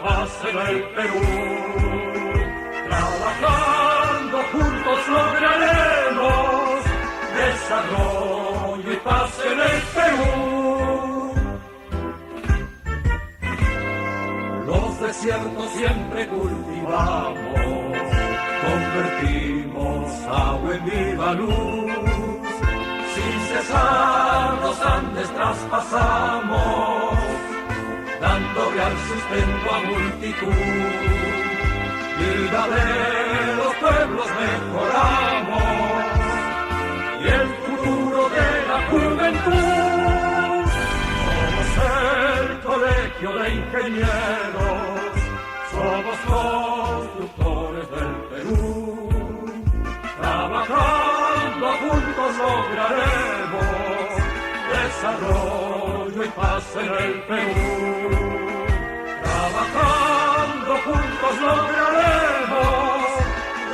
paz en el Perú. Trabajando juntos lograremos desarrollo y paz en el Perú. Los desiertos siempre cultivamos, convertimos agua en viva luz. Sin cesar los Andes traspasamos, dando real sustento a multitud. Vida de los pueblos mejoramos y el futuro de la juventud. Somos el colegio de ingenieros, somos constructores del Perú. Trabajando juntos lograremos desarrollo y paz en el Perú. Trabajando juntos lograremos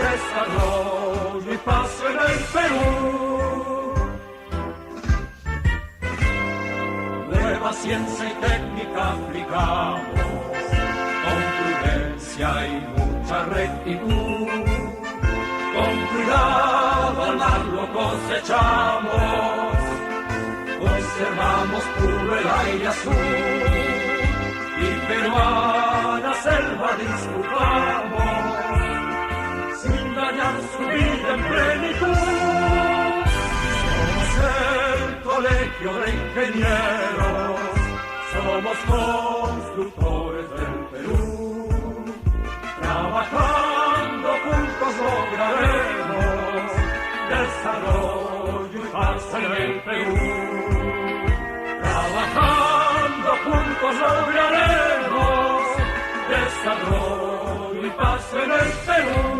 desarrollo y paz en el Perú. Nueva ciencia y técnica aplicamos, con prudencia y mucha rectitud. Con cuidado al mar lo cosechamos, conservamos puro el aire azul y peruana selva disfrutamos, sin dañar su vida en plenitud. Somos el colegio de ingenieros, somos constructores del Perú. Trabajando juntos lograremos desarrollo y paz en el Perú. Trabajando juntos lograremos desarrollo y paz en el Perú.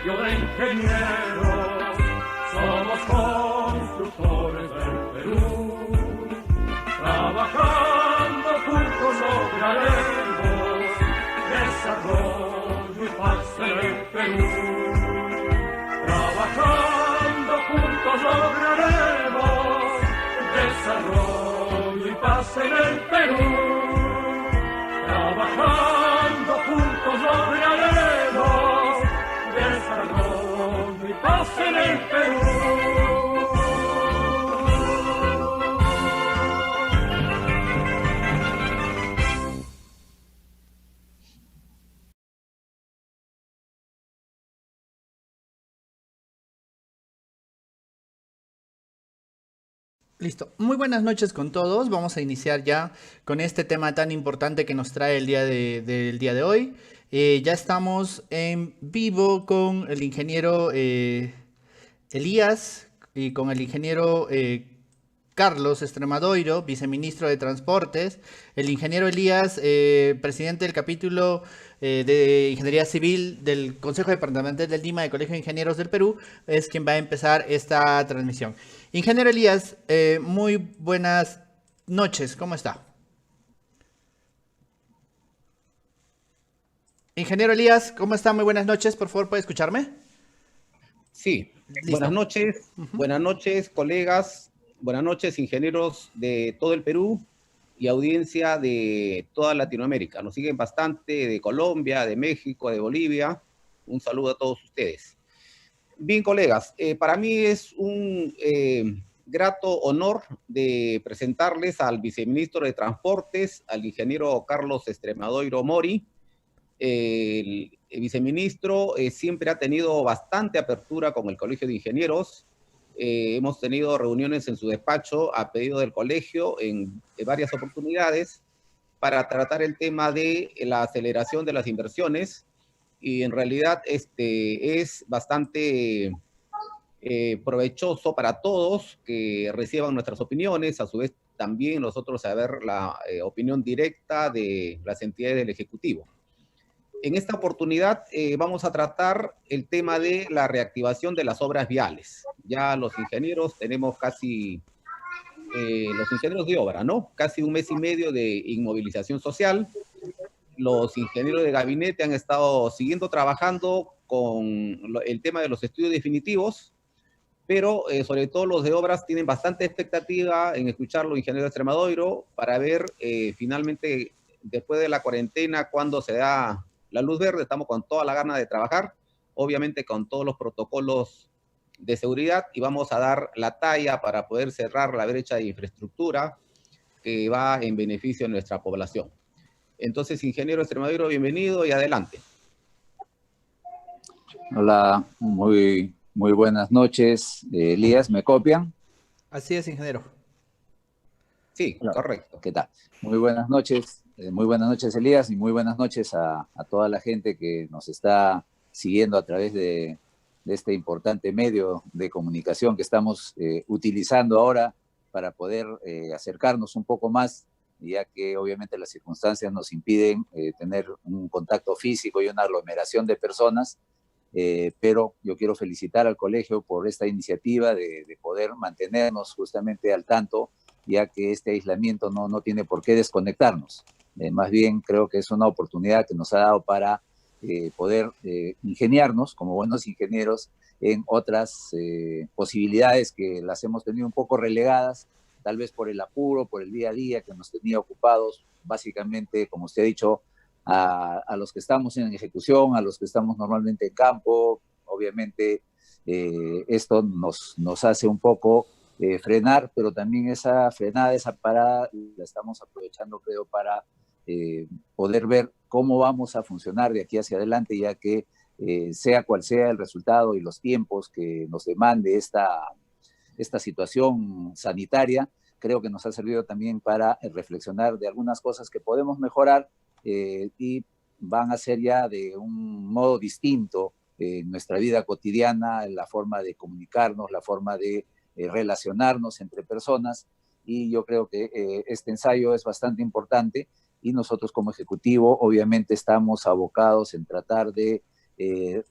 De ingenieros, somos constructores del Perú. Trabajando juntos lograremos desarrollo y paz en el Perú. Trabajando juntos lograremos desarrollo y paz en el Perú. Trabajando juntos lograremos desarrollo y paz en el Perú. Listo. Muy buenas noches con todos. Vamos a iniciar ya con este tema tan importante que nos trae el día del día de hoy. Ya estamos en vivo con el ingeniero Elías y con el ingeniero Carlos Estremadoiro, viceministro de Transportes. El ingeniero Elías, presidente del capítulo de Ingeniería Civil del Consejo Departamental del Lima del Colegio de Ingenieros del Perú, es quien va a empezar esta transmisión. Ingeniero Elías, muy buenas noches, ¿cómo está? Ingeniero Elías, ¿cómo está? Muy buenas noches, por favor, ¿puede escucharme? Sí, Listo. Buenas noches, colegas, buenas noches, ingenieros de todo el Perú y audiencia de toda Latinoamérica. Nos siguen bastante de Colombia, de México, de Bolivia. Un saludo a todos ustedes. Bien, colegas, para mí es un grato honor de presentarles al viceministro de Transportes, al ingeniero Carlos Estremadoiro Mori. El viceministro siempre ha tenido bastante apertura con el Colegio de Ingenieros. Hemos tenido reuniones en su despacho a pedido del colegio en varias oportunidades para tratar el tema de la aceleración de las inversiones, y en realidad es bastante provechoso para todos que reciban nuestras opiniones, a su vez también nosotros saber la opinión directa de las entidades del Ejecutivo. En esta oportunidad vamos a tratar el tema de la reactivación de las obras viales. Ya los ingenieros tenemos casi, los ingenieros de obra, ¿no? Casi un mes y medio de inmovilización social. Los ingenieros de gabinete han estado siguiendo trabajando con el tema de los estudios definitivos, pero sobre todo los de obras tienen bastante expectativa en escuchar los ingenieros de Extremadoiro para ver finalmente, después de la cuarentena, cuándo se da la luz verde. Estamos con toda la gana de trabajar, obviamente con todos los protocolos de seguridad, y vamos a dar la talla para poder cerrar la brecha de infraestructura que va en beneficio de nuestra población. Entonces, ingeniero Extremadoiro, bienvenido y adelante. Hola, muy buenas noches. Elías, ¿me copian? Así es, ingeniero. Sí, Hola. Correcto. ¿Qué tal? Muy buenas noches, Elías, y muy buenas noches a toda la gente que nos está siguiendo a través de este importante medio de comunicación que estamos utilizando ahora para poder acercarnos un poco más, ya que obviamente las circunstancias nos impiden tener un contacto físico y una aglomeración de personas. Pero yo quiero felicitar al colegio por esta iniciativa de poder mantenernos justamente al tanto, ya que este aislamiento no tiene por qué desconectarnos. Más bien creo que es una oportunidad que nos ha dado para poder ingeniarnos como buenos ingenieros en otras posibilidades que las hemos tenido un poco relegadas, tal vez por el apuro, por el día a día que nos tenía ocupados, básicamente, como usted ha dicho, a los que estamos en ejecución, a los que estamos normalmente en campo. Obviamente esto nos hace un poco frenar, pero también esa frenada, esa parada, la estamos aprovechando, creo, para poder ver cómo vamos a funcionar de aquí hacia adelante, ya que sea cual sea el resultado y los tiempos que nos demande esta situación sanitaria, creo que nos ha servido también para reflexionar de algunas cosas que podemos mejorar y van a ser ya de un modo distinto en nuestra vida cotidiana, en la forma de comunicarnos, la forma de relacionarnos entre personas, y yo creo que este ensayo es bastante importante y nosotros como ejecutivo obviamente estamos abocados en tratar de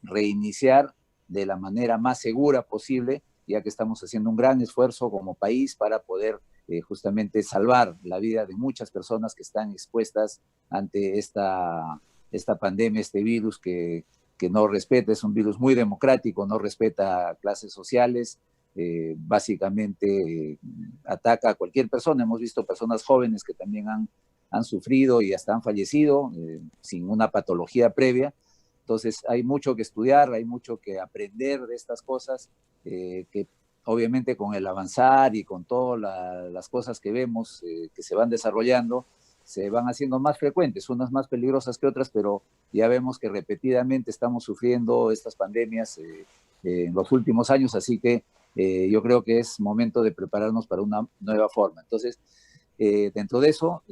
reiniciar de la manera más segura posible, ya que estamos haciendo un gran esfuerzo como país para poder justamente salvar la vida de muchas personas que están expuestas ante esta pandemia, este virus que no respeta, es un virus muy democrático, no respeta clases sociales, básicamente ataca a cualquier persona. Hemos visto personas jóvenes que también han sufrido y hasta han fallecido sin una patología previa. Entonces hay mucho que estudiar, hay mucho que aprender de estas cosas, que obviamente con el avanzar y con todas las cosas que vemos que se van desarrollando, se van haciendo más frecuentes, unas más peligrosas que otras, pero ya vemos que repetidamente estamos sufriendo estas pandemias en los últimos años, así que yo creo que es momento de prepararnos para una nueva forma. Entonces, dentro de eso,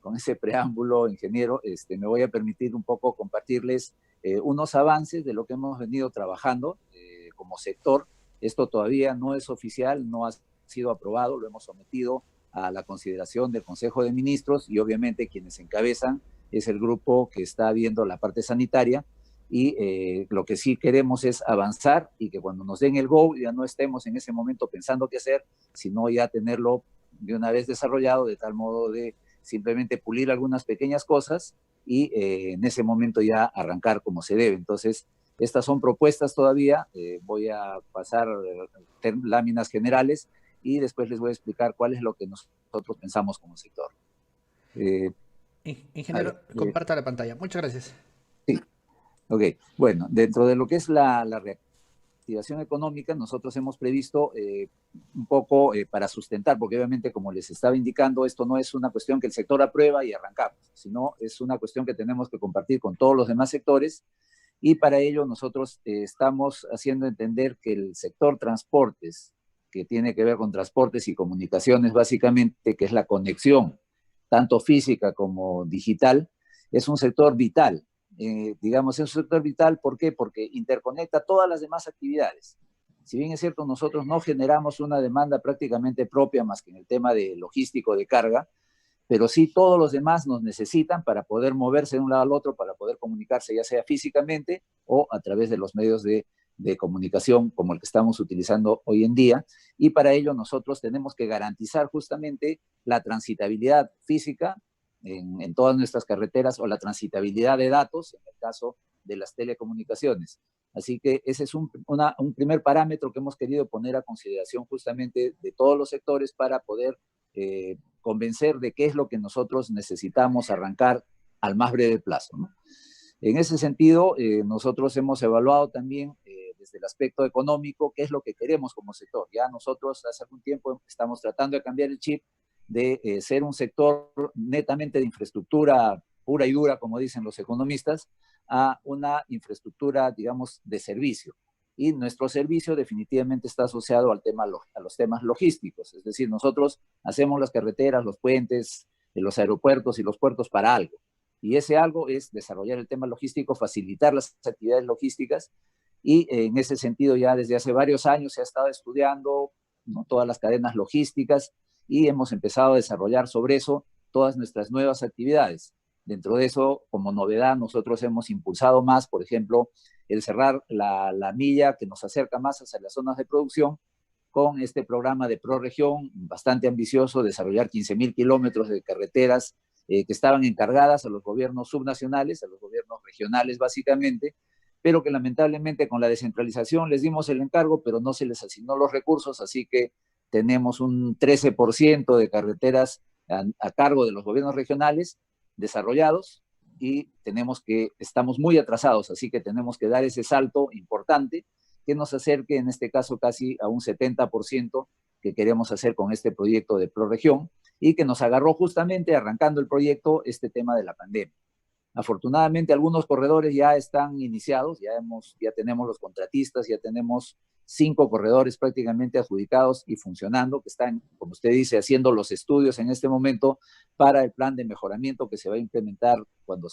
con ese preámbulo, ingeniero, me voy a permitir un poco compartirles unos avances de lo que hemos venido trabajando como sector. Esto todavía no es oficial, no ha sido aprobado, lo hemos sometido a la consideración del Consejo de Ministros y obviamente quienes encabezan es el grupo que está viendo la parte sanitaria, y lo que sí queremos es avanzar y que cuando nos den el go ya no estemos en ese momento pensando qué hacer, sino ya tenerlo de una vez desarrollado, de tal modo de simplemente pulir algunas pequeñas cosas y en ese momento ya arrancar como se debe. Entonces, estas son propuestas todavía, voy a pasar láminas generales y después les voy a explicar cuál es lo que nosotros pensamos como sector. Ingeniero, comparta la pantalla. Muchas gracias. Sí, ok. Bueno, dentro de lo que es la reactivación económica, nosotros hemos previsto un poco para sustentar, porque obviamente, como les estaba indicando, esto no es una cuestión que el sector aprueba y arrancamos, sino es una cuestión que tenemos que compartir con todos los demás sectores. Y para ello nosotros estamos haciendo entender que el sector transportes, que tiene que ver con transportes y comunicaciones básicamente, que es la conexión tanto física como digital, es un sector vital. Digamos, es un sector vital, ¿por qué? Porque interconecta todas las demás actividades. si bien es cierto, nosotros no generamos una demanda prácticamente propia más que en el tema de logístico de carga, pero sí todos los demás nos necesitan para poder moverse de un lado al otro, para poder comunicarse ya sea físicamente o a través de los medios de comunicación como el que estamos utilizando hoy en día. Y para ello nosotros tenemos que garantizar justamente la transitabilidad física en todas nuestras carreteras o la transitabilidad de datos en el caso de las telecomunicaciones. Así que ese es un primer parámetro que hemos querido poner a consideración justamente de todos los sectores para poder convencer de qué es lo que nosotros necesitamos arrancar al más breve plazo, ¿no? En ese sentido, nosotros hemos evaluado también desde el aspecto económico qué es lo que queremos como sector. Ya nosotros hace algún tiempo estamos tratando de cambiar el chip de ser un sector netamente de infraestructura pura y dura, como dicen los economistas, a una infraestructura, digamos, de servicio. Y nuestro servicio definitivamente está asociado al tema, a los temas logísticos. Es decir, nosotros hacemos las carreteras, los puentes, los aeropuertos y los puertos para algo. Y ese algo es desarrollar el tema logístico, facilitar las actividades logísticas. Y en ese sentido ya desde hace varios años se ha estado estudiando, ¿no?, todas las cadenas logísticas y hemos empezado a desarrollar sobre eso todas nuestras nuevas actividades. Dentro de eso, como novedad, nosotros hemos impulsado más, por ejemplo, el cerrar la milla que nos acerca más hacia las zonas de producción con este programa de ProRegión, bastante ambicioso, desarrollar 15.000 kilómetros de carreteras que estaban encargadas a los gobiernos subnacionales, a los gobiernos regionales básicamente, pero que lamentablemente con la descentralización les dimos el encargo, pero no se les asignó los recursos, así que tenemos un 13% de carreteras a cargo de los gobiernos regionales desarrollados y estamos muy atrasados, así que tenemos que dar ese salto importante que nos acerque en este caso casi a un 70% que queremos hacer con este proyecto de ProRegión y que nos agarró justamente arrancando el proyecto este tema de la pandemia. Afortunadamente algunos corredores ya están iniciados, ya tenemos los contratistas, ya tenemos 5 corredores prácticamente adjudicados y funcionando, que están, como usted dice, haciendo los estudios en este momento para el plan de mejoramiento que se va a implementar cuando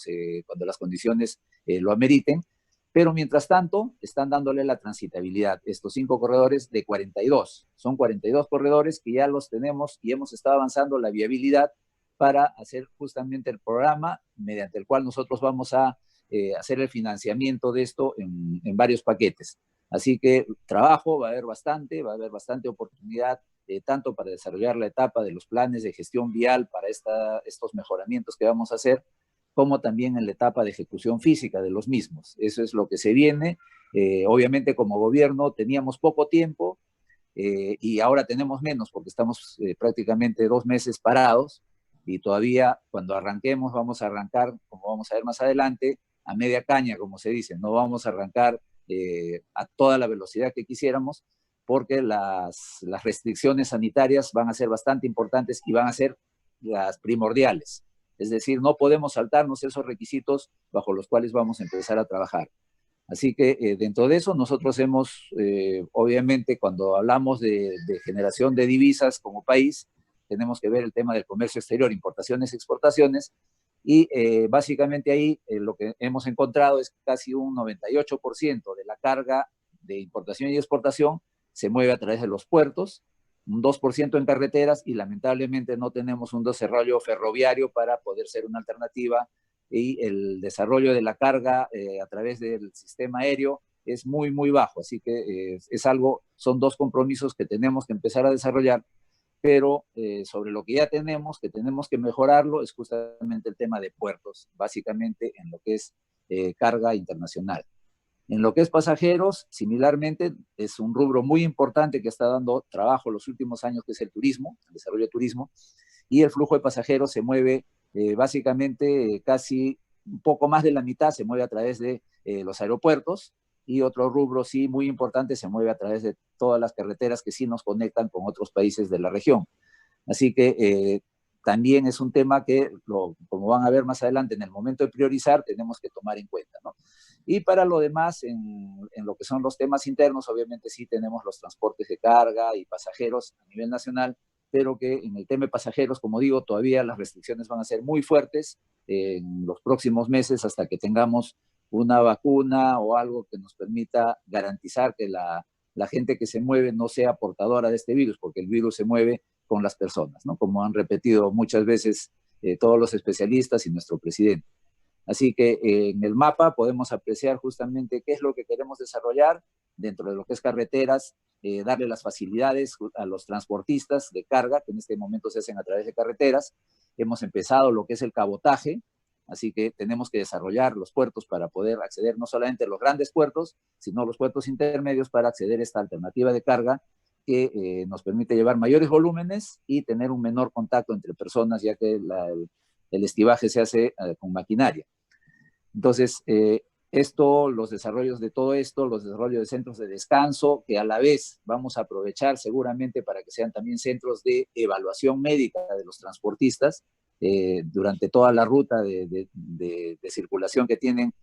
las condiciones lo ameriten. Pero mientras tanto, están dándole la transitabilidad. Estos 5 corredores de 42. Son 42 corredores que ya los tenemos y hemos estado avanzando la viabilidad para hacer justamente el programa mediante el cual nosotros vamos a hacer el financiamiento de esto en varios paquetes. Así que trabajo va a haber bastante oportunidad, tanto para desarrollar la etapa de los planes de gestión vial para estos mejoramientos que vamos a hacer, como también en la etapa de ejecución física de los mismos. Eso es lo que se viene. Obviamente como gobierno teníamos poco tiempo y ahora tenemos menos porque estamos prácticamente 2 meses parados y todavía cuando arranquemos vamos a arrancar, como vamos a ver más adelante, a media caña, como se dice. No vamos a arrancar a toda la velocidad que quisiéramos porque las restricciones sanitarias van a ser bastante importantes y van a ser las primordiales. Es decir, no podemos saltarnos esos requisitos bajo los cuales vamos a empezar a trabajar. Así que dentro de eso nosotros hemos, obviamente, cuando hablamos de generación de divisas como país, tenemos que ver el tema del comercio exterior, importaciones, exportaciones, y básicamente ahí lo que hemos encontrado es que casi un 98% de la carga de importación y exportación se mueve a través de los puertos, un 2% en carreteras y lamentablemente no tenemos un desarrollo ferroviario para poder ser una alternativa y el desarrollo de la carga a través del sistema aéreo es muy, muy bajo. Así que son 2 compromisos que tenemos que empezar a desarrollar, pero sobre lo que ya tenemos, que tenemos que mejorarlo, es justamente el tema de puertos, básicamente en lo que es carga internacional. En lo que es pasajeros, similarmente, es un rubro muy importante que está dando trabajo los últimos años, que es el turismo, el desarrollo de turismo, y el flujo de pasajeros se mueve básicamente casi un poco más de la mitad se mueve a través de los aeropuertos, y otro rubro sí muy importante se mueve a través de todas las carreteras que sí nos conectan con otros países de la región. Así que también es un tema que, como van a ver más adelante, en el momento de priorizar, tenemos que tomar en cuenta, ¿no? Y para lo demás, en lo que son los temas internos, obviamente sí tenemos los transportes de carga y pasajeros a nivel nacional, pero que en el tema de pasajeros, como digo, todavía las restricciones van a ser muy fuertes en los próximos meses hasta que tengamos una vacuna o algo que nos permita garantizar que la gente que se mueve no sea portadora de este virus, porque el virus se mueve con las personas, ¿no? Como han repetido muchas veces todos los especialistas y nuestro presidente. Así que en el mapa podemos apreciar justamente qué es lo que queremos desarrollar dentro de lo que es carreteras, darle las facilidades a los transportistas de carga, que en este momento se hacen a través de carreteras. Hemos empezado lo que es el cabotaje, así que tenemos que desarrollar los puertos para poder acceder no solamente a los grandes puertos, sino a los puertos intermedios para acceder a esta alternativa de carga que nos permite llevar mayores volúmenes y tener un menor contacto entre personas, ya que el estibaje se hace con maquinaria. Entonces, los desarrollos de todo esto, los desarrollos de centros de descanso, que a la vez vamos a aprovechar seguramente para que sean también centros de evaluación médica de los transportistas durante toda la ruta de circulación que tienen,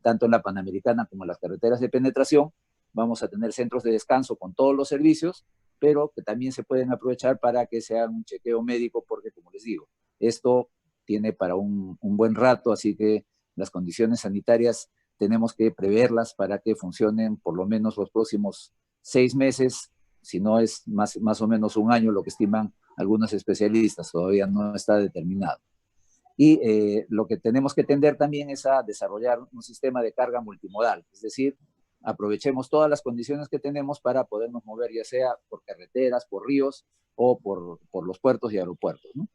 tanto en la Panamericana como en las carreteras de penetración. Vamos a tener centros de descanso con todos los servicios, pero que también se pueden aprovechar para que se haga un chequeo médico, porque, como les digo, esto tiene para un buen rato, así que las condiciones sanitarias tenemos que preverlas para que funcionen por lo menos los próximos 6 meses, si no es más o menos un año, lo que estiman algunos especialistas, todavía no está determinado. Y lo que tenemos que tender también es a desarrollar un sistema de carga multimodal, es decir, aprovechemos todas las condiciones que tenemos para podernos mover, ya sea por carreteras, por ríos o por los puertos y aeropuertos, ¿no?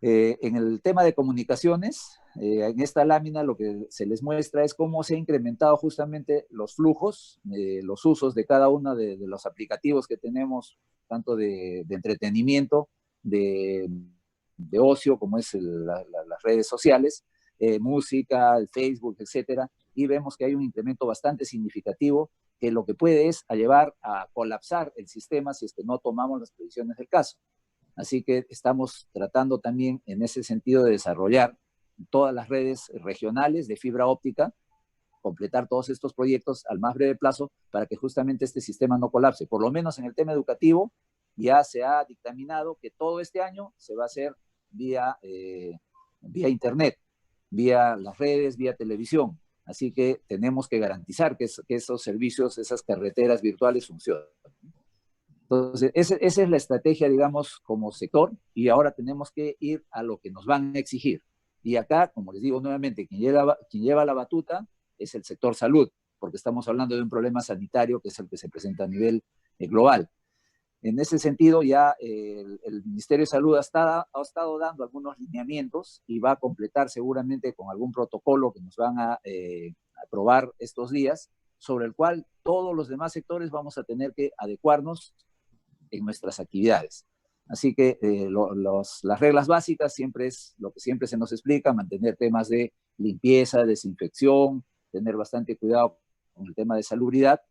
En el tema de comunicaciones, en esta lámina lo que se les muestra es cómo se han incrementado justamente los flujos, los usos de cada uno de los aplicativos que tenemos, tanto de entretenimiento, de ocio, como es las redes sociales, música, el Facebook, etcétera, y vemos que hay un incremento bastante significativo que lo que puede es llevar a colapsar el sistema si es que no tomamos las previsiones del caso. Así que estamos tratando también en ese sentido de desarrollar todas las redes regionales de fibra óptica, completar todos estos proyectos al más breve plazo para que justamente este sistema no colapse. Por lo menos en el tema educativo ya se ha dictaminado que todo este año se va a hacer vía internet, vía las redes, vía televisión. Así que tenemos que garantizar que esos servicios, esas carreteras virtuales funcionen. Entonces, esa es la estrategia, digamos, como sector, y ahora tenemos que ir a lo que nos van a exigir. Y acá, como les digo nuevamente, quien lleva la batuta es el sector salud, porque estamos hablando de un problema sanitario que es el que se presenta a nivel global. En ese sentido, ya el Ministerio de Salud ha estado dando algunos lineamientos y va a completar seguramente con algún protocolo que nos van a aprobar estos días, sobre el cual todos los demás sectores vamos a tener que adecuarnos en nuestras actividades. Así que las reglas básicas siempre es lo que siempre se nos explica: mantener temas de limpieza, desinfección, tener bastante cuidado con el tema de salubridad.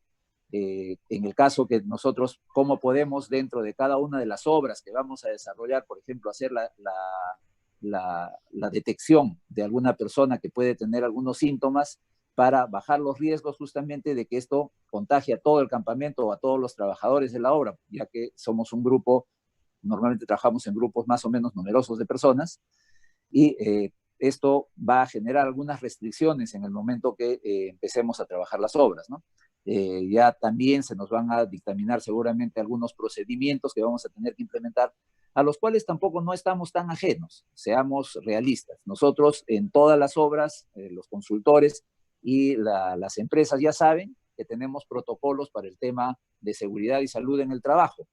En el caso que nosotros, cómo podemos dentro de cada una de las obras que vamos a desarrollar, por ejemplo, hacer la detección de alguna persona que puede tener algunos síntomas para bajar los riesgos justamente de que esto contagie a todo el campamento o a todos los trabajadores de la obra, ya que somos un grupo, normalmente trabajamos en grupos más o menos numerosos de personas, y esto va a generar algunas restricciones en el momento que empecemos a trabajar las obras, ¿no? Ya también se nos van a dictaminar seguramente algunos procedimientos que vamos a tener que implementar, a los cuales tampoco no estamos tan ajenos, seamos realistas. Nosotros en todas las obras, los consultores y las empresas ya saben que tenemos protocolos para el tema de seguridad y salud en el trabajo.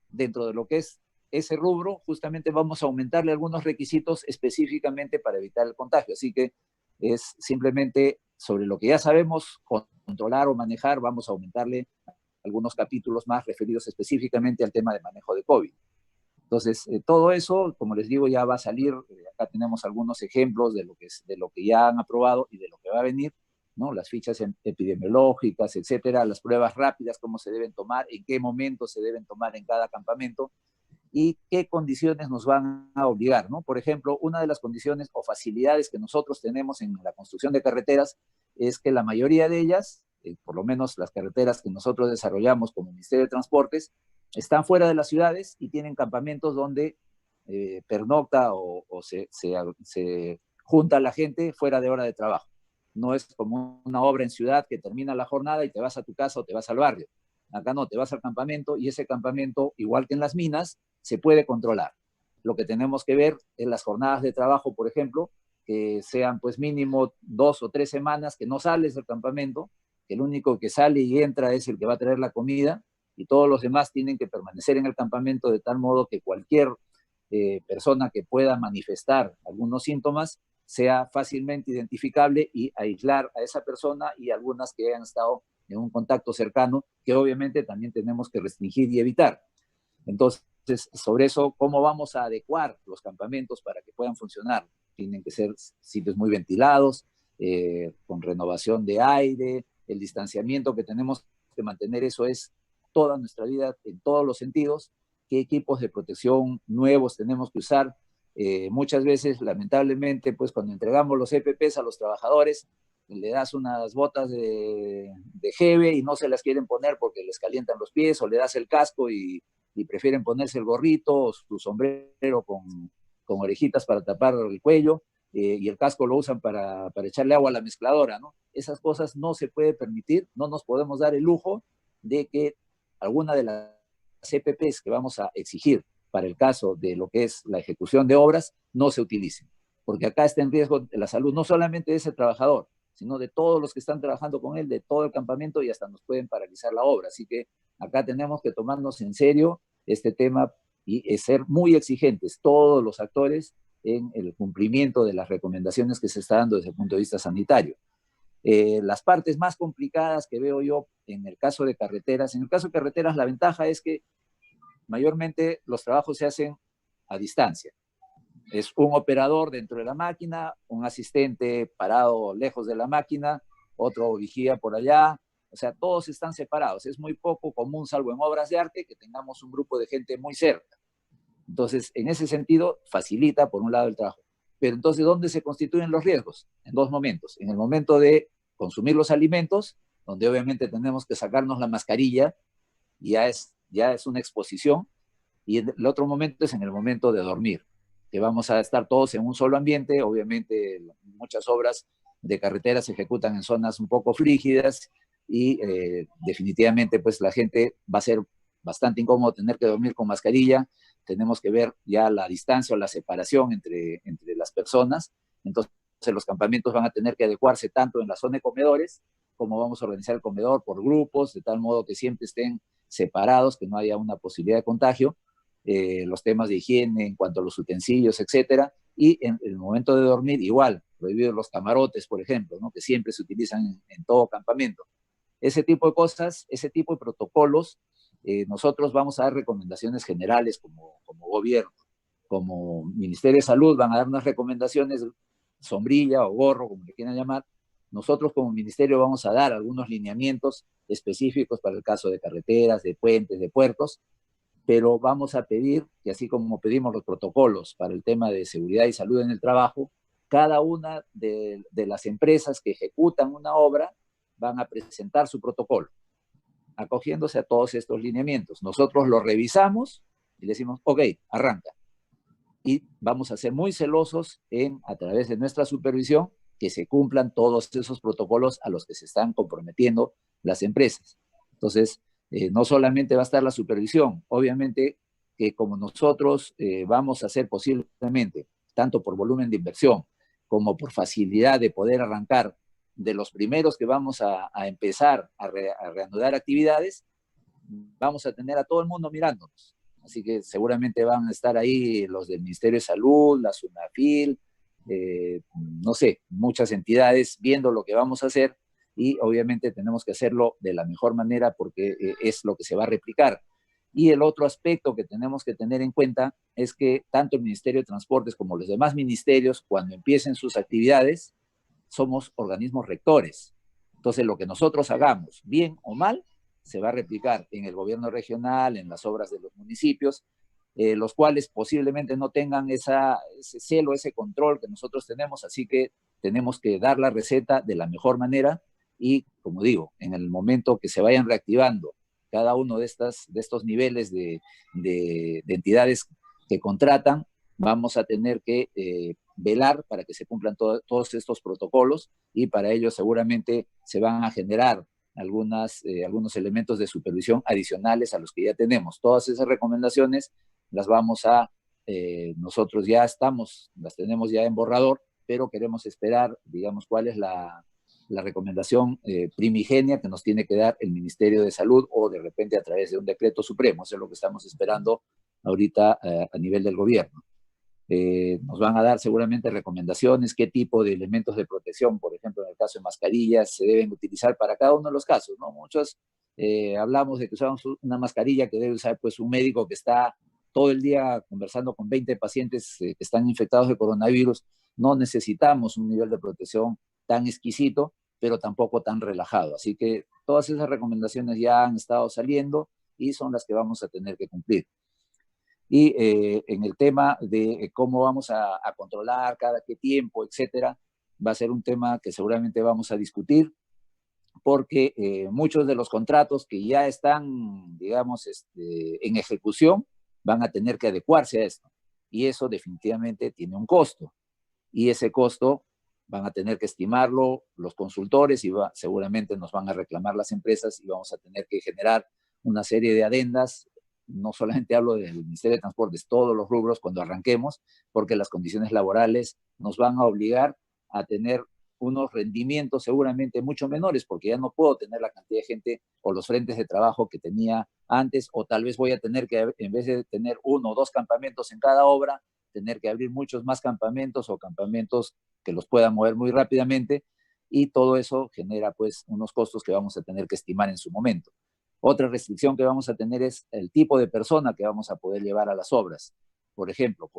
Dentro de lo que es ese rubro, justamente vamos a aumentarle algunos requisitos específicamente para evitar el contagio. Así que es simplemente sobre lo que ya sabemos controlar o manejar, vamos a aumentarle algunos capítulos más referidos específicamente al tema de manejo de COVID. Entonces, todo eso, como les digo, ya va a salir. Acá tenemos algunos ejemplos de lo que ya han aprobado y de lo que va a venir, ¿no? Las fichas epidemiológicas, etcétera, las pruebas rápidas, cómo se deben tomar, en qué momento se deben tomar en cada campamento y qué condiciones nos van a obligar, ¿no? Por ejemplo, una de las condiciones o facilidades que nosotros tenemos en la construcción de carreteras es que la mayoría de ellas, por lo menos las carreteras que nosotros desarrollamos como Ministerio de Transportes, están fuera de las ciudades y tienen campamentos donde pernocta o se junta la gente fuera de hora de trabajo. No es como una obra en ciudad que termina la jornada y te vas a tu casa o te vas al barrio. Acá no, te vas al campamento y ese campamento, igual que en las minas, se puede controlar. Lo que tenemos que ver es las jornadas de trabajo, por ejemplo, que sean pues mínimo 2 o 3 semanas que no sales del campamento, que el único que sale y entra es el que va a traer la comida y todos los demás tienen que permanecer en el campamento de tal modo que cualquier persona que pueda manifestar algunos síntomas sea fácilmente identificable y aislar a esa persona y algunas que hayan estado en un contacto cercano, que obviamente también tenemos que restringir y evitar. Entonces, sobre eso, ¿cómo vamos a adecuar los campamentos para que puedan funcionar? Tienen que ser sitios muy ventilados, con renovación de aire, el distanciamiento que tenemos que mantener, eso es toda nuestra vida en todos los sentidos. ¿Qué equipos de protección nuevos tenemos que usar? Muchas veces, lamentablemente, pues cuando entregamos los EPPs a los trabajadores, le das unas botas de jeve y no se las quieren poner porque les calientan los pies, o le das el casco y prefieren ponerse el gorrito o su sombrero con orejitas para tapar el cuello, y el casco lo usan para echarle agua a la mezcladora, ¿no? Esas cosas no se puede permitir, no nos podemos dar el lujo de que alguna de las EPPs que vamos a exigir para el caso de lo que es la ejecución de obras no se utilicen, porque acá está en riesgo la salud no solamente de ese trabajador, sino de todos los que están trabajando con él, de todo el campamento, y hasta nos pueden paralizar la obra. Así que acá tenemos que tomarnos en serio este tema y ser muy exigentes todos los actores en el cumplimiento de las recomendaciones que se está dando desde el punto de vista sanitario. Las partes más complicadas que veo yo en el caso de carreteras, la ventaja es que mayormente los trabajos se hacen a distancia. Es un operador dentro de la máquina, un asistente parado lejos de la máquina, otro vigía por allá, o sea, todos están separados. Es muy poco común, salvo en obras de arte, que tengamos un grupo de gente muy cerca. Entonces, en ese sentido, facilita, por un lado, el trabajo. Pero entonces, ¿dónde se constituyen los riesgos? En dos momentos. En el momento de consumir los alimentos, donde obviamente tenemos que sacarnos la mascarilla, ya es una exposición, y el otro momento es en el momento de dormir, que vamos a estar todos en un solo ambiente. Obviamente, muchas obras de carretera se ejecutan en zonas un poco frígidas y definitivamente pues la gente va a ser bastante incómodo tener que dormir con mascarilla. Tenemos que ver ya la distancia o la separación entre las personas. Entonces los campamentos van a tener que adecuarse tanto en la zona de comedores, como vamos a organizar el comedor por grupos, de tal modo que siempre estén separados, que no haya una posibilidad de contagio. Los temas de higiene en cuanto a los utensilios, etcétera. Y en el momento de dormir, igual, prohibidos los camarotes, por ejemplo, ¿no? Que siempre se utilizan en todo campamento. Ese tipo de cosas, ese tipo de protocolos, nosotros vamos a dar recomendaciones generales como gobierno. Como Ministerio de Salud van a dar unas recomendaciones, sombrilla o gorro, como le quieran llamar. Nosotros como ministerio vamos a dar algunos lineamientos específicos para el caso de carreteras, de puentes, de puertos, pero vamos a pedir, y así como pedimos los protocolos para el tema de seguridad y salud en el trabajo, cada una de las empresas que ejecutan una obra van a presentar su protocolo, acogiéndose a todos estos lineamientos. Nosotros lo revisamos y decimos, ok, arranca. Y vamos a ser muy celosos a través de nuestra supervisión, que se cumplan todos esos protocolos a los que se están comprometiendo las empresas. Entonces, no solamente va a estar la supervisión, obviamente que como nosotros vamos a hacer posiblemente, tanto por volumen de inversión como por facilidad de poder arrancar, de los primeros que vamos a empezar a reanudar actividades, vamos a tener a todo el mundo mirándonos. Así que seguramente van a estar ahí los del Ministerio de Salud, la SUNAFIL, no sé, muchas entidades viendo lo que vamos a hacer, y obviamente tenemos que hacerlo de la mejor manera porque es lo que se va a replicar. Y el otro aspecto que tenemos que tener en cuenta es que tanto el Ministerio de Transportes como los demás ministerios, cuando empiecen sus actividades, somos organismos rectores. Entonces, lo que nosotros hagamos, bien o mal, se va a replicar en el gobierno regional, en las obras de los municipios, los cuales posiblemente no tengan ese celo, ese control que nosotros tenemos. Así que tenemos que dar la receta de la mejor manera y, como digo, en el momento que se vayan reactivando cada uno de estos niveles de entidades que contratan, vamos a tener que velar para que se cumplan todos estos protocolos, y para ello seguramente se van a generar algunos elementos de supervisión adicionales a los que ya tenemos. Todas esas recomendaciones las vamos a, nosotros ya las tenemos ya en borrador, pero queremos esperar, digamos, cuál es la recomendación primigenia que nos tiene que dar el Ministerio de Salud, o de repente a través de un decreto supremo. Eso es lo que estamos esperando ahorita a nivel del gobierno. Nos van a dar seguramente recomendaciones, qué tipo de elementos de protección, por ejemplo, en el caso de mascarillas, se deben utilizar para cada uno de los casos, ¿no? Muchos hablamos de que usamos una mascarilla que debe usar pues un médico que está todo el día conversando con 20 pacientes que están infectados de coronavirus. No necesitamos un nivel de protección tan exquisito, pero tampoco tan relajado. Así que todas esas recomendaciones ya han estado saliendo y son las que vamos a tener que cumplir. Y en el tema de cómo vamos a controlar cada qué tiempo, etcétera, va a ser un tema que seguramente vamos a discutir, porque muchos de los contratos que ya están, digamos, en ejecución, van a tener que adecuarse a esto. Y eso definitivamente tiene un costo. Y ese costo van a tener que estimarlo los consultores, y seguramente nos van a reclamar las empresas, y vamos a tener que generar una serie de adendas. No solamente hablo del Ministerio de Transportes, todos los rubros cuando arranquemos, porque las condiciones laborales nos van a obligar a tener unos rendimientos seguramente mucho menores, porque ya no puedo tener la cantidad de gente o los frentes de trabajo que tenía antes, o tal vez voy a tener que, en vez de tener 1 o 2 campamentos en cada obra, tener que abrir muchos más campamentos, o campamentos que los puedan mover muy rápidamente, y todo eso genera pues unos costos que vamos a tener que estimar en su momento. Otra restricción que vamos a tener es el tipo de persona que vamos a poder llevar a las obras. Por ejemplo,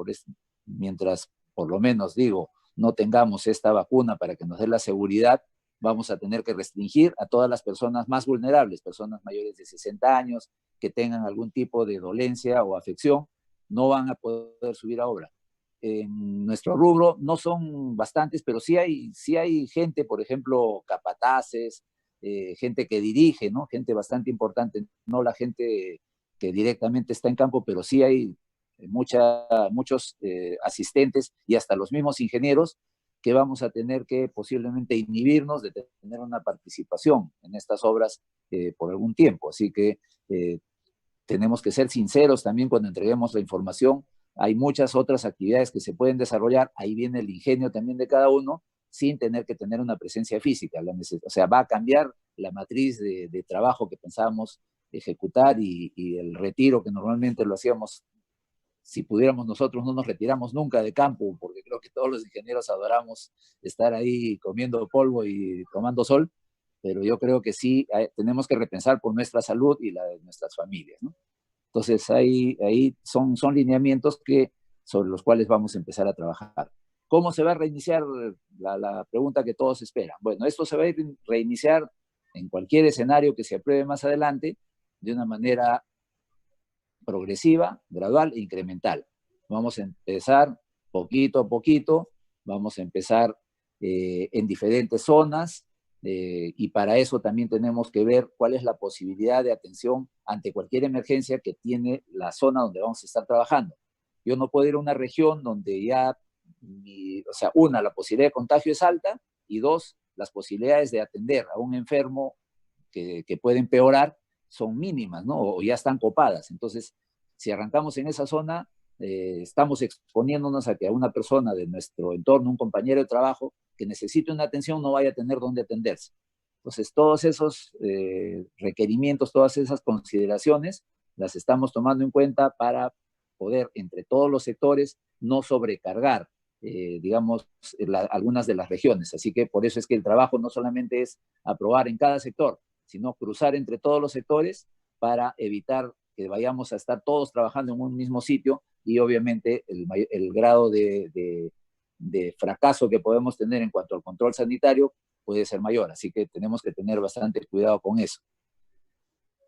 mientras, por lo menos digo, no tengamos esta vacuna para que nos dé la seguridad, vamos a tener que restringir a todas las personas más vulnerables, personas mayores de 60 años, que tengan algún tipo de dolencia o afección, no van a poder subir a obra. En nuestro rubro no son bastantes, pero sí hay gente, por ejemplo, capataces, gente que dirige, ¿no? Gente bastante importante, no la gente que directamente está en campo, pero sí hay muchos asistentes y hasta los mismos ingenieros que vamos a tener que posiblemente inhibirnos de tener una participación en estas obras por algún tiempo. Así que tenemos que ser sinceros también cuando entreguemos la información. Hay muchas otras actividades que se pueden desarrollar, ahí viene el ingenio también de cada uno, sin tener que tener una presencia física. O sea, va a cambiar la matriz de trabajo que pensábamos ejecutar, y el retiro que normalmente lo hacíamos, si pudiéramos nosotros no nos retiramos nunca de campo, porque creo que todos los ingenieros adoramos estar ahí comiendo polvo y tomando sol, pero yo creo que sí tenemos que repensar por nuestra salud y la de nuestras familias, ¿no? Entonces ahí son lineamientos sobre los cuales vamos a empezar a trabajar. ¿Cómo se va a reiniciar? La pregunta que todos esperan. Bueno, esto se va a reiniciar en cualquier escenario que se apruebe más adelante de una manera progresiva, gradual e incremental. Vamos a empezar poquito a poquito, vamos a empezar en diferentes zonas, y para eso también tenemos que ver cuál es la posibilidad de atención ante cualquier emergencia que tiene la zona donde vamos a estar trabajando. Yo no puedo ir a una región donde ya, la posibilidad de contagio es alta, y 2, las posibilidades de atender a un enfermo que puede empeorar son mínimas, ¿no? O ya están copadas. Entonces, si arrancamos en esa zona, estamos exponiéndonos a que a una persona de nuestro entorno, un compañero de trabajo, que necesite una atención, no vaya a tener dónde atenderse. Entonces, todos esos requerimientos, todas esas consideraciones, las estamos tomando en cuenta para poder, entre todos los sectores, no sobrecargar, algunas de las regiones. Así que por eso es que el trabajo no solamente es aprobar en cada sector, sino cruzar entre todos los sectores para evitar que vayamos a estar todos trabajando en un mismo sitio, y obviamente el grado de fracaso que podemos tener en cuanto al control sanitario puede ser mayor. Así que tenemos que tener bastante cuidado con eso.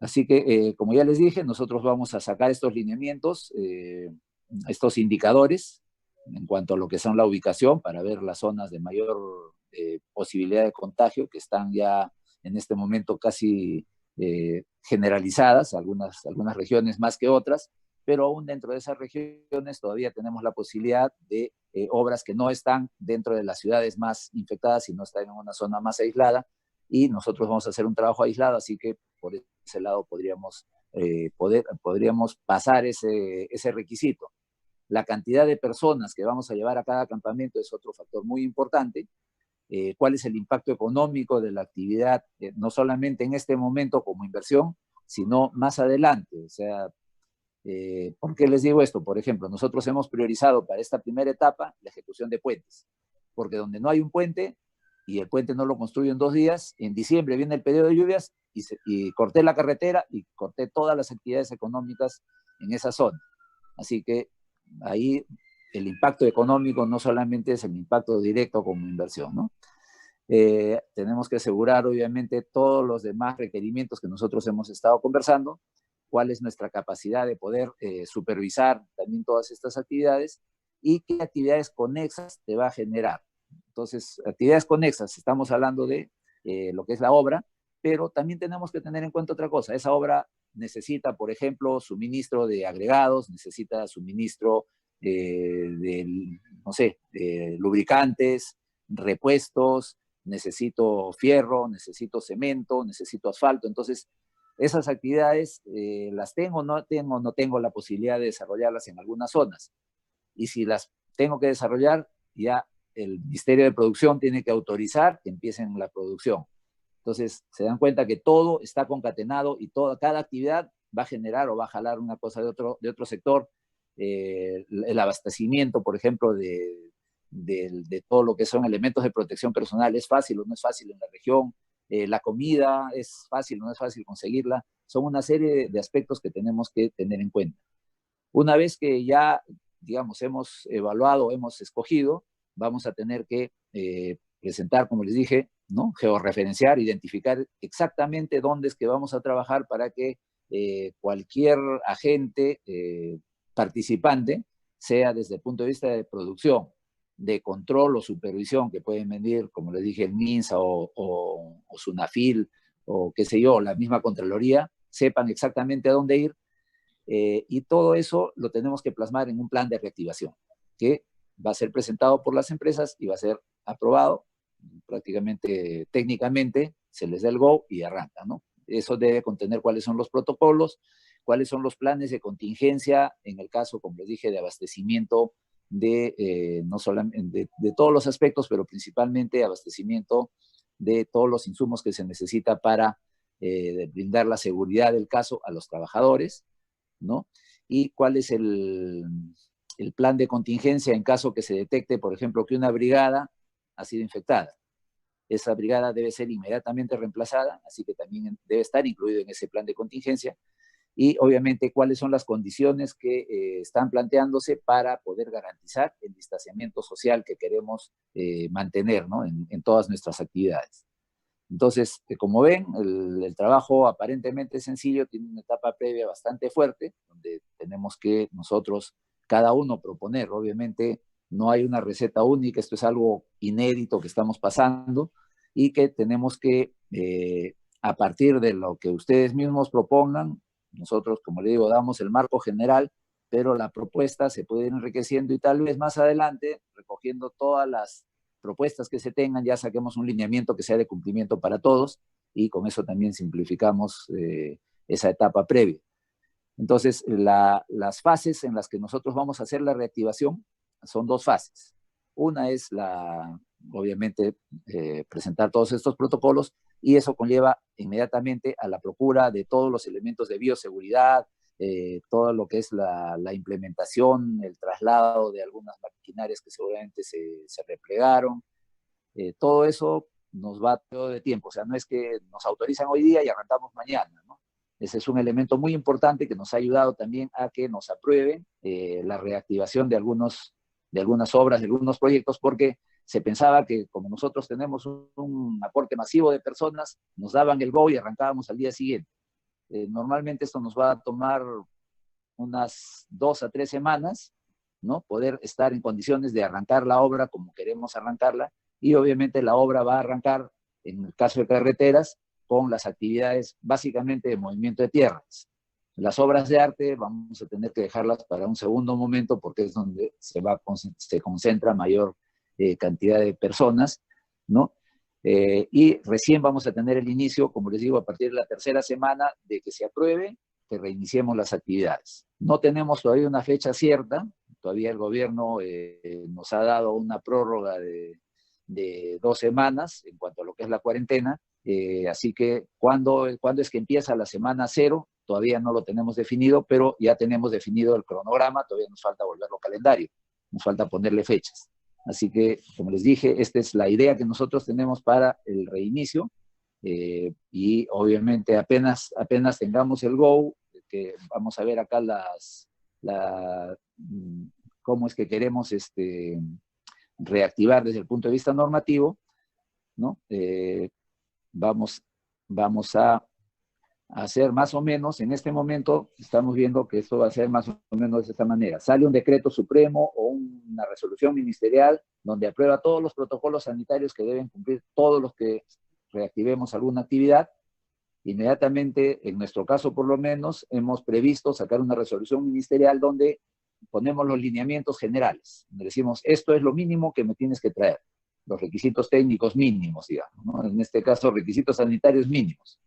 Así que, como ya les dije, nosotros vamos a sacar estos lineamientos, estos indicadores en cuanto a lo que son la ubicación, para ver las zonas de mayor posibilidad de contagio, que están ya en este momento casi generalizadas, algunas regiones más que otras, pero aún dentro de esas regiones todavía tenemos la posibilidad de obras que no están dentro de las ciudades más infectadas, sino están en una zona más aislada, y nosotros vamos a hacer un trabajo aislado, así que por ese lado podríamos pasar ese requisito. La cantidad de personas que vamos a llevar a cada campamento es otro factor muy importante. Cuál es el impacto económico de la actividad, no solamente en este momento como inversión, sino más adelante. O sea, ¿por qué les digo esto? Por ejemplo, nosotros hemos priorizado para esta primera etapa la ejecución de puentes, porque donde no hay un puente y el puente no lo construyo en 2 días, en diciembre viene el periodo de lluvias y corté la carretera y corté todas las actividades económicas en esa zona. Así que ahí el impacto económico no solamente es el impacto directo como inversión, ¿no? Tenemos que asegurar, obviamente, todos los demás requerimientos que nosotros hemos estado conversando, cuál es nuestra capacidad de poder supervisar también todas estas actividades y qué actividades conexas te va a generar. Entonces, actividades conexas, estamos hablando de lo que es la obra, pero también tenemos que tener en cuenta otra cosa. Esa obra necesita, por ejemplo, suministro de agregados, necesita suministro no sé, de lubricantes, repuestos, necesito fierro, necesito cemento, necesito asfalto. Entonces, esas actividades las tengo, no tengo la posibilidad de desarrollarlas en algunas zonas. Y si las tengo que desarrollar, ya el Ministerio de Producción tiene que autorizar que empiecen la producción. Entonces, se dan cuenta que todo está concatenado y cada actividad va a generar o va a jalar una cosa de otro sector. El abastecimiento, por ejemplo, de todo lo que son elementos de protección personal, ¿es fácil o no es fácil en la región? La comida, ¿es fácil o no es fácil conseguirla? Son una serie de aspectos que tenemos que tener en cuenta. Una vez que ya, digamos, hemos evaluado, hemos escogido, vamos a tener que presentar, como les dije, ¿no? Georreferenciar, identificar exactamente dónde es que vamos a trabajar para que cualquier agente participante, sea desde el punto de vista de producción, de control o supervisión, que pueden venir, como les dije, el MINSA o SUNAFIL, o qué sé yo, la misma Contraloría, sepan exactamente a dónde ir, y todo eso lo tenemos que plasmar en un plan de reactivación, que va a ser presentado por las empresas y va a ser aprobado prácticamente técnicamente, se les da el go y arranca, ¿no? Eso debe contener cuáles son los protocolos, cuáles son los planes de contingencia en el caso, como les dije, de abastecimiento no solamente de todos los aspectos, pero principalmente abastecimiento de todos los insumos que se necesita para brindar la seguridad del caso a los trabajadores, ¿no? Y cuál es el plan de contingencia en caso que se detecte, por ejemplo, que una brigada ha sido infectada. Esa brigada debe ser inmediatamente reemplazada, así que también debe estar incluido en ese plan de contingencia. Y obviamente cuáles son las condiciones que están planteándose para poder garantizar el distanciamiento social que queremos mantener, ¿no? en todas nuestras actividades. Entonces, como ven, el trabajo aparentemente sencillo, tiene una etapa previa bastante fuerte, donde tenemos que nosotros, cada uno, proponer. Obviamente no hay una receta única, esto es algo inédito que estamos pasando y que tenemos que, a partir de lo que ustedes mismos propongan, nosotros, como le digo, damos el marco general, pero la propuesta se puede ir enriqueciendo y tal vez más adelante, recogiendo todas las propuestas que se tengan, ya saquemos un lineamiento que sea de cumplimiento para todos y con eso también simplificamos esa etapa previa. Entonces, las fases en las que nosotros vamos a hacer la reactivación son 2 fases. Una es obviamente, presentar todos estos protocolos y eso conlleva inmediatamente a la procura de todos los elementos de bioseguridad, todo lo que es la implementación, el traslado de algunas maquinarias que seguramente se replegaron. Todo eso nos va todo de tiempo, o sea, no es que nos autorizan hoy día y arrancamos mañana, ¿no? Ese es un elemento muy importante que nos ha ayudado también a que nos aprueben la reactivación de algunas obras, de algunos proyectos, porque se pensaba que como nosotros tenemos un aporte masivo de personas, nos daban el go y arrancábamos al día siguiente. Normalmente esto nos va a tomar unas 2 a 3 semanas, ¿no? Poder estar en condiciones de arrancar la obra como queremos arrancarla, y obviamente la obra va a arrancar, en el caso de carreteras, con las actividades básicamente de movimiento de tierras. Las obras de arte vamos a tener que dejarlas para un segundo momento porque es donde se concentra mayor cantidad de personas, ¿no? Y recién vamos a tener el inicio, como les digo, a partir de la tercera semana de que se apruebe, que reiniciemos las actividades. No tenemos todavía una fecha cierta, todavía el gobierno nos ha dado una prórroga de 2 semanas en cuanto a lo que es la cuarentena, así que ¿cuándo es que empieza la semana cero? Todavía no lo tenemos definido, pero ya tenemos definido el cronograma, todavía nos falta volverlo calendario, nos falta ponerle fechas. Así que, como les dije, esta es la idea que nosotros tenemos para el reinicio, y obviamente apenas tengamos el go, que vamos a ver acá cómo es que queremos reactivar desde el punto de vista normativo, ¿no? Vamos a hacer más o menos, en este momento estamos viendo que esto va a ser más o menos de esta manera. Sale un decreto supremo o una resolución ministerial donde aprueba todos los protocolos sanitarios que deben cumplir todos los que reactivemos alguna actividad. Inmediatamente, en nuestro caso por lo menos, hemos previsto sacar una resolución ministerial donde ponemos los lineamientos generales. Decimos, esto es lo mínimo que me tienes que traer. Los requisitos técnicos mínimos, digamos, ¿no? En este caso, requisitos sanitarios mínimos.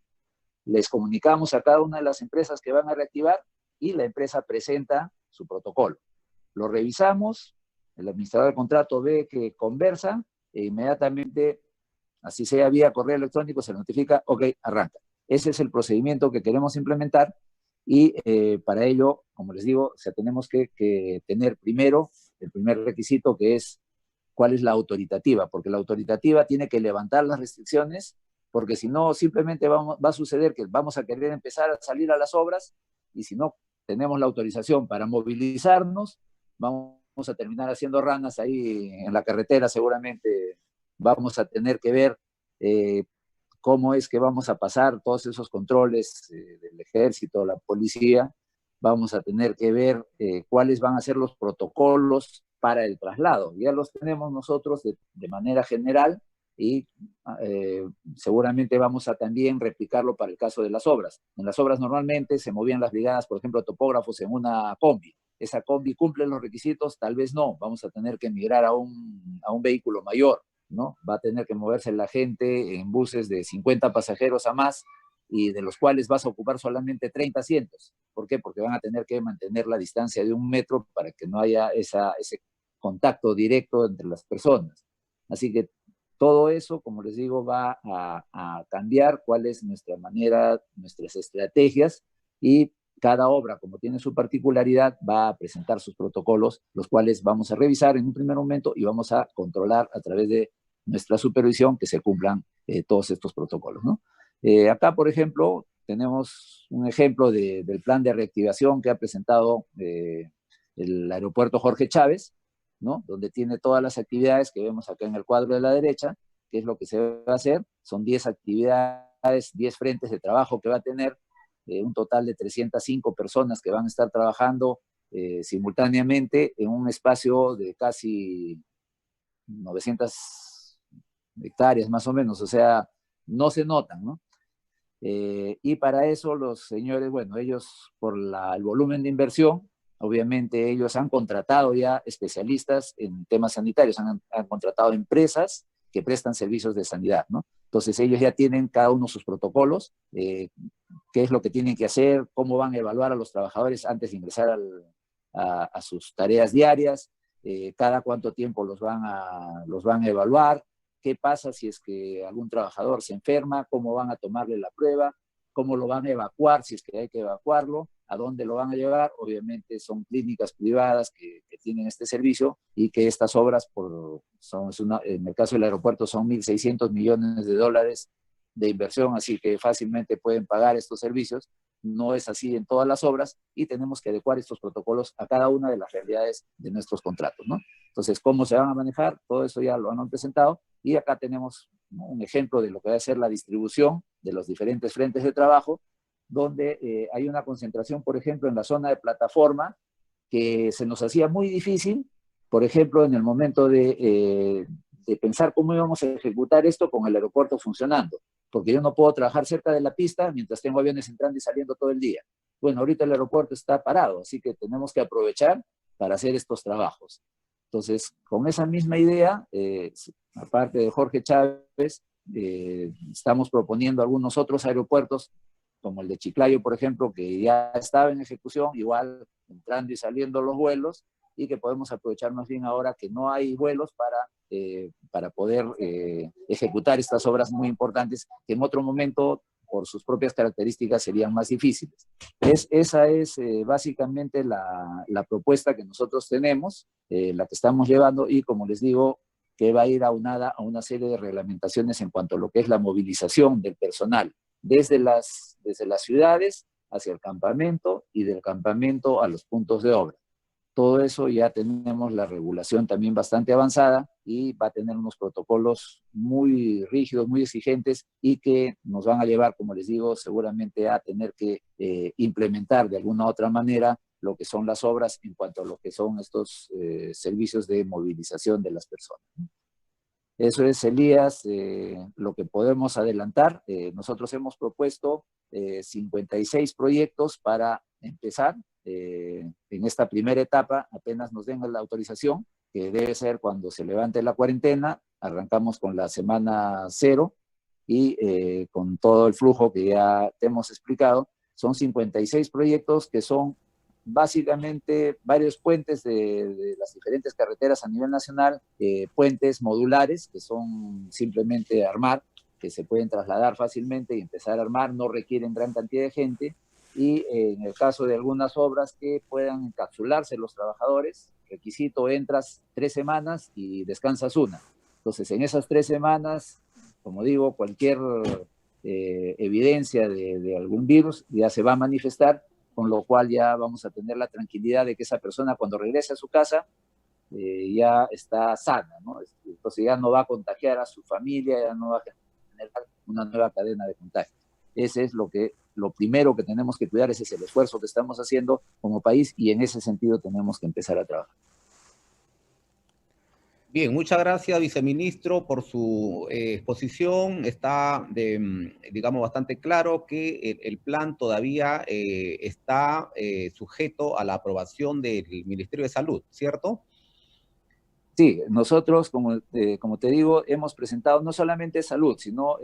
Les comunicamos a cada una de las empresas que van a reactivar y la empresa presenta su protocolo. Lo revisamos, el administrador del contrato ve que conversa e inmediatamente, así sea vía correo electrónico, se notifica, ok, arranca. Ese es el procedimiento que queremos implementar y para ello, como les digo, o sea, tenemos que tener primero el primer requisito, que es cuál es la autoritativa, porque la autoritativa tiene que levantar las restricciones, porque si no, simplemente va a suceder que vamos a querer empezar a salir a las obras y si no tenemos la autorización para movilizarnos, vamos a terminar haciendo ranas ahí en la carretera. Seguramente vamos a tener que ver cómo es que vamos a pasar todos esos controles del ejército, la policía. Vamos a tener que ver cuáles van a ser los protocolos para el traslado. Ya los tenemos nosotros de manera general y seguramente vamos a también replicarlo para el caso de las obras. En las obras normalmente se movían las brigadas, por ejemplo, topógrafos en una combi. Esa combi cumple los requisitos, tal vez no. Vamos a tener que migrar a un vehículo mayor, ¿no? Va a tener que moverse la gente en buses de 50 pasajeros a más y de los cuales vas a ocupar solamente 30 asientos. ¿Por qué? Porque van a tener que mantener la distancia de 1 metro para que no haya ese contacto directo entre las personas. Así que todo eso, como les digo, va a cambiar cuál es nuestra manera, nuestras estrategias, y cada obra, como tiene su particularidad, va a presentar sus protocolos, los cuales vamos a revisar en un primer momento y vamos a controlar a través de nuestra supervisión que se cumplan todos estos protocolos, ¿no? Acá, por ejemplo, tenemos un ejemplo del plan de reactivación que ha presentado el aeropuerto Jorge Chávez, ¿no? Donde tiene todas las actividades que vemos acá en el cuadro de la derecha, que es lo que se va a hacer. Son 10 actividades, 10 frentes de trabajo que va a tener, un total de 305 personas que van a estar trabajando simultáneamente en un espacio de casi 900 hectáreas más o menos, o sea, no se notan, ¿no? Y para eso los señores, bueno, ellos por el volumen de inversión, obviamente ellos han contratado ya especialistas en temas sanitarios, han contratado empresas que prestan servicios de sanidad, ¿no? Entonces ellos ya tienen cada uno sus protocolos, qué es lo que tienen que hacer, cómo van a evaluar a los trabajadores antes de ingresar a sus tareas diarias, cada cuánto tiempo los van a evaluar, qué pasa si es que algún trabajador se enferma, cómo van a tomarle la prueba, cómo lo van a evacuar si es que hay que evacuarlo, a dónde lo van a llevar. Obviamente son clínicas privadas que tienen este servicio y que estas obras, en el caso del aeropuerto, son $1.600 millones de inversión, así que fácilmente pueden pagar estos servicios. No es así en todas las obras y tenemos que adecuar estos protocolos a cada una de las realidades de nuestros contratos, ¿no? Entonces, ¿cómo se van a manejar? Todo eso ya lo han presentado y acá tenemos, ¿no?, un ejemplo de lo que va a ser la distribución de los diferentes frentes de trabajo, donde hay una concentración, por ejemplo, en la zona de plataforma, que se nos hacía muy difícil, por ejemplo, en el momento de pensar cómo íbamos a ejecutar esto con el aeropuerto funcionando, porque yo no puedo trabajar cerca de la pista mientras tengo aviones entrando y saliendo todo el día. bueno, ahorita el aeropuerto está parado, así que tenemos que aprovechar para hacer estos trabajos. Entonces, con esa misma idea, aparte de Jorge Chávez, estamos proponiendo algunos otros aeropuertos, como el de Chiclayo, por ejemplo, que ya estaba en ejecución, igual entrando y saliendo los vuelos, y que podemos aprovechar más bien ahora que no hay vuelos para poder ejecutar estas obras muy importantes que en otro momento, por sus propias características, serían más difíciles. Esa es básicamente la propuesta que nosotros tenemos, la que estamos llevando, y como les digo, que va a ir aunada a una serie de reglamentaciones en cuanto a lo que es la movilización del personal, desde las ciudades hacia el campamento y del campamento a los puntos de obra. Todo eso ya tenemos la regulación también bastante avanzada y va a tener unos protocolos muy rígidos, muy exigentes y que nos van a llevar, como les digo, seguramente a tener que implementar de alguna u otra manera lo que son las obras en cuanto a lo que son estos servicios de movilización de las personas. Eso es, Elías, lo que podemos adelantar. Nosotros hemos propuesto 56 proyectos para empezar en esta primera etapa. Apenas nos den la autorización, que debe ser cuando se levante la cuarentena. Arrancamos con la semana 0 y con todo el flujo que ya te hemos explicado. Son 56 proyectos que son básicamente varios puentes de las diferentes carreteras a nivel nacional, puentes modulares que son simplemente armar, que se pueden trasladar fácilmente y empezar a armar, no requieren gran cantidad de gente, y en el caso de algunas obras que puedan encapsularse los trabajadores, requisito, entras 3 semanas y descansas 1. Entonces, en esas 3 semanas, como digo, cualquier evidencia de algún virus ya se va a manifestar, con lo cual ya vamos a tener la tranquilidad de que esa persona cuando regrese a su casa ya está sana, ¿no? Entonces ya no va a contagiar a su familia, ya no va a generar una nueva cadena de contagio. Ese es lo primero que tenemos que cuidar, ese es el esfuerzo que estamos haciendo como país y en ese sentido tenemos que empezar a trabajar. Bien, muchas gracias, viceministro, por su exposición. Está, digamos, bastante claro que el plan todavía está sujeto a la aprobación del Ministerio de Salud, ¿cierto? Sí, nosotros, como te digo, hemos presentado no solamente salud, sino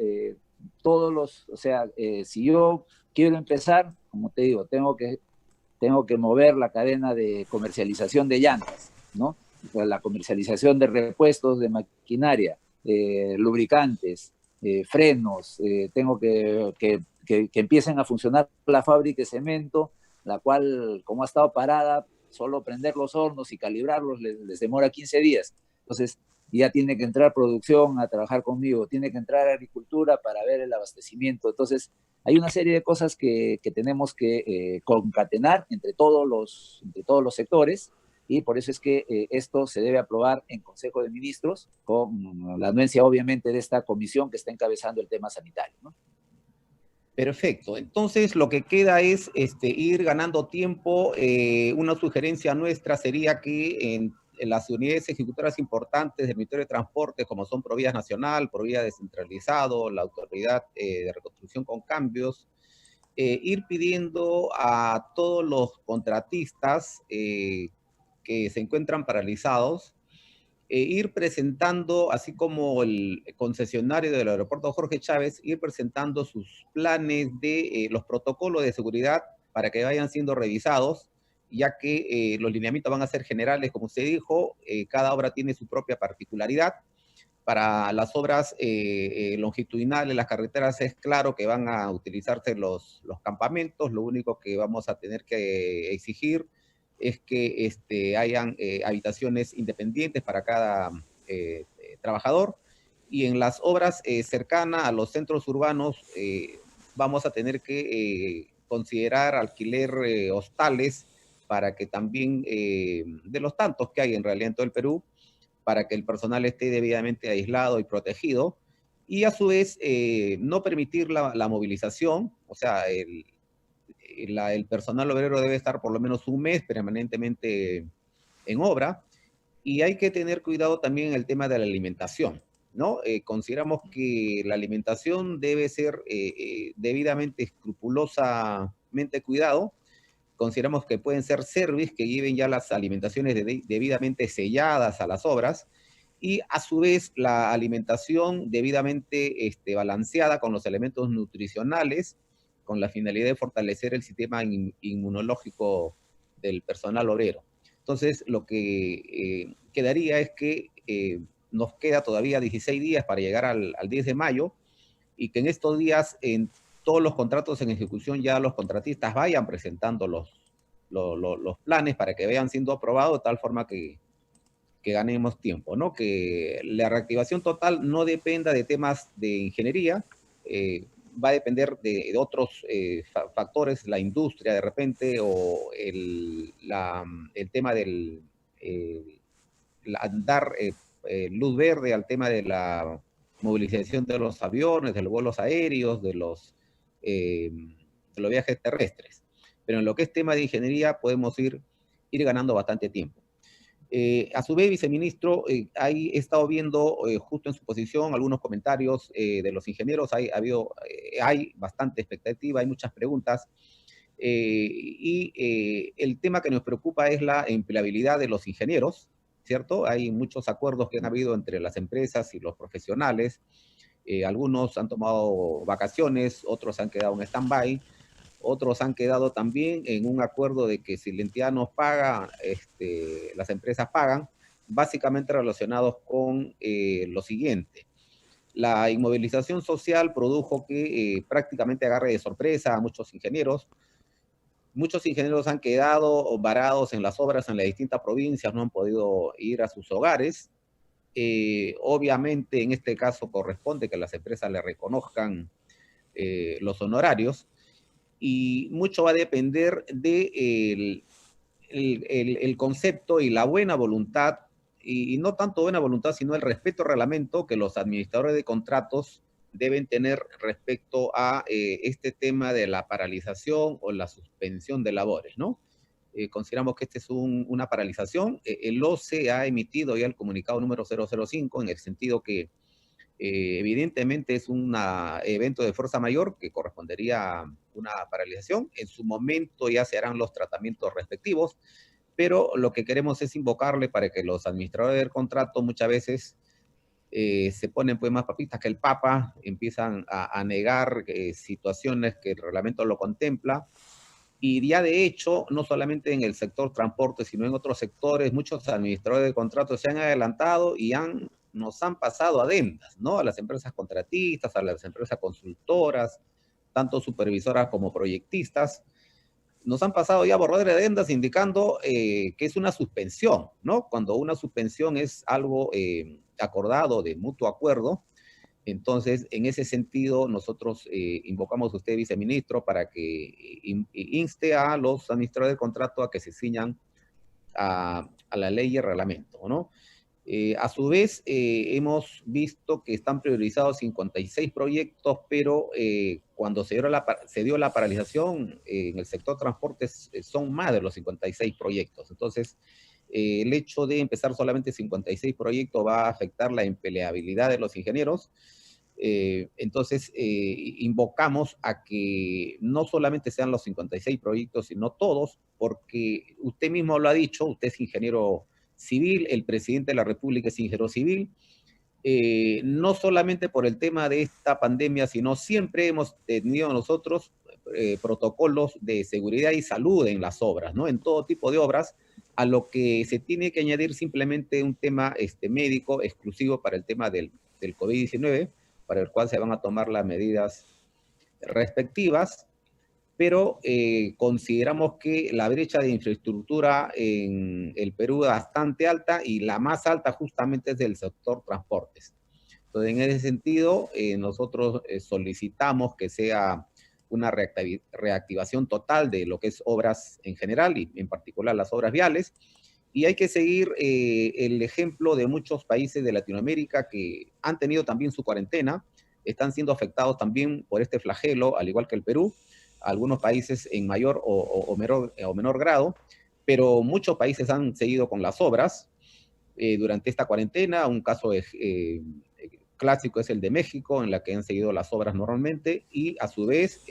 todos los, o sea, si yo quiero empezar, como te digo, tengo que mover la cadena de comercialización de llantas, ¿no? La comercialización de repuestos de maquinaria, lubricantes, frenos, tengo que empiecen a funcionar la fábrica de cemento, la cual, como ha estado parada, solo prender los hornos y calibrarlos les demora 15 días. Entonces, ya tiene que entrar producción a trabajar conmigo, tiene que entrar agricultura para ver el abastecimiento. Entonces, hay una serie de cosas que tenemos que concatenar entre todos los sectores, y por eso es que esto se debe aprobar en Consejo de Ministros, con la anuencia obviamente de esta comisión que está encabezando el tema sanitario, ¿no? Perfecto. Entonces, lo que queda es ir ganando tiempo. Una sugerencia nuestra sería que en las unidades ejecutoras importantes del Ministerio de Transporte, como son Provías Nacional, Provías Descentralizado, la Autoridad de Reconstrucción con Cambios, ir pidiendo a todos los contratistas que se encuentran paralizados, ir presentando, así como el concesionario del aeropuerto Jorge Chávez, ir presentando sus planes de los protocolos de seguridad para que vayan siendo revisados, ya que los lineamientos van a ser generales, como usted dijo, cada obra tiene su propia particularidad. Para las obras longitudinales, las carreteras, es claro que van a utilizarse los campamentos. Lo único que vamos a tener que exigir es que hayan habitaciones independientes para cada trabajador. Y en las obras cercanas a los centros urbanos vamos a tener que considerar alquiler hostales para que también, de los tantos que hay en realidad en todo el Perú, para que el personal esté debidamente aislado y protegido, y a su vez no permitir la movilización. O sea, el personal obrero debe estar por lo menos un mes permanentemente en obra, y hay que tener cuidado también en el tema de la alimentación, ¿no? Consideramos que la alimentación debe ser debidamente, escrupulosamente cuidado, consideramos que pueden ser service que lleven ya las alimentaciones debidamente selladas a las obras, y a su vez la alimentación debidamente balanceada con los elementos nutricionales, con la finalidad de fortalecer el sistema inmunológico del personal obrero. Entonces, lo que quedaría es que nos queda todavía 16 días para llegar al 10 de mayo, y que en estos días, en todos los contratos en ejecución, ya los contratistas vayan presentando los planes para que vayan siendo aprobados, de tal forma que ganemos tiempo, ¿no? Que la reactivación total no dependa de temas de ingeniería, va a depender de otros factores, la industria de repente, o el tema del dar luz verde al tema de la movilización de los aviones, de los vuelos aéreos, de los viajes terrestres. Pero en lo que es tema de ingeniería podemos ir ganando bastante tiempo. A su vez, viceministro, he estado viendo justo en su posición algunos comentarios de los ingenieros, hay bastante expectativa, hay muchas preguntas, y el tema que nos preocupa es la empleabilidad de los ingenieros, ¿cierto? Hay muchos acuerdos que han habido entre las empresas y los profesionales, algunos han tomado vacaciones, otros han quedado en stand-by, otros han quedado también en un acuerdo de que si la entidad nos paga, las empresas pagan, básicamente relacionados con lo siguiente. La inmovilización social produjo que prácticamente agarre de sorpresa a muchos ingenieros. Muchos ingenieros han quedado varados en las obras en las distintas provincias, no han podido ir a sus hogares. Obviamente, en este caso corresponde que las empresas le reconozcan los honorarios, y mucho va a depender de el concepto y la buena voluntad, y no tanto buena voluntad, sino el respeto al reglamento que los administradores de contratos deben tener respecto a este tema de la paralización o la suspensión de labores, ¿no? Consideramos que esta es una paralización. El OCE ha emitido ya el comunicado número 005, en el sentido que evidentemente es un evento de fuerza mayor que correspondería a una paralización. En su momento ya se harán los tratamientos respectivos, pero lo que queremos es invocarle para que los administradores del contrato muchas veces se ponen pues más papistas que el Papa, empiezan a negar situaciones que el reglamento lo contempla, y ya de hecho, no solamente en el sector transporte, sino en otros sectores, muchos administradores de contratos se han adelantado y nos han pasado adendas, ¿no? A las empresas contratistas, a las empresas consultoras, tanto supervisoras como proyectistas, nos han pasado ya borradores de adendas indicando que es una suspensión, ¿no? Cuando una suspensión es algo acordado de mutuo acuerdo. Entonces, en ese sentido, nosotros invocamos a usted, viceministro, para que inste a los administradores de contrato a que se ciñan a la ley y el reglamento, ¿no? A su vez, hemos visto que están priorizados 56 proyectos, pero cuando se dio la paralización en el sector transporte son más de los 56 proyectos. Entonces, el hecho de empezar solamente 56 proyectos va a afectar la empleabilidad de los ingenieros. Entonces, invocamos a que no solamente sean los 56 proyectos, sino todos, porque usted mismo lo ha dicho, usted es ingeniero civil, el presidente de la República es ingeniero civil, no solamente por el tema de esta pandemia, sino siempre hemos tenido nosotros protocolos de seguridad y salud en las obras, ¿no? En todo tipo de obras, a lo que se tiene que añadir simplemente un tema médico exclusivo para el tema del COVID-19, para el cual se van a tomar las medidas respectivas, pero consideramos que la brecha de infraestructura en el Perú es bastante alta, y la más alta justamente es del sector transportes. Entonces, en ese sentido, nosotros solicitamos que sea una reactivación total de lo que es obras en general, y en particular las obras viales, y hay que seguir el ejemplo de muchos países de Latinoamérica que han tenido también su cuarentena, están siendo afectados también por este flagelo, al igual que el Perú, algunos países en mayor o menor grado, pero muchos países han seguido con las obras durante esta cuarentena. Un caso clásico es el de México, en la que han seguido las obras normalmente, y a su vez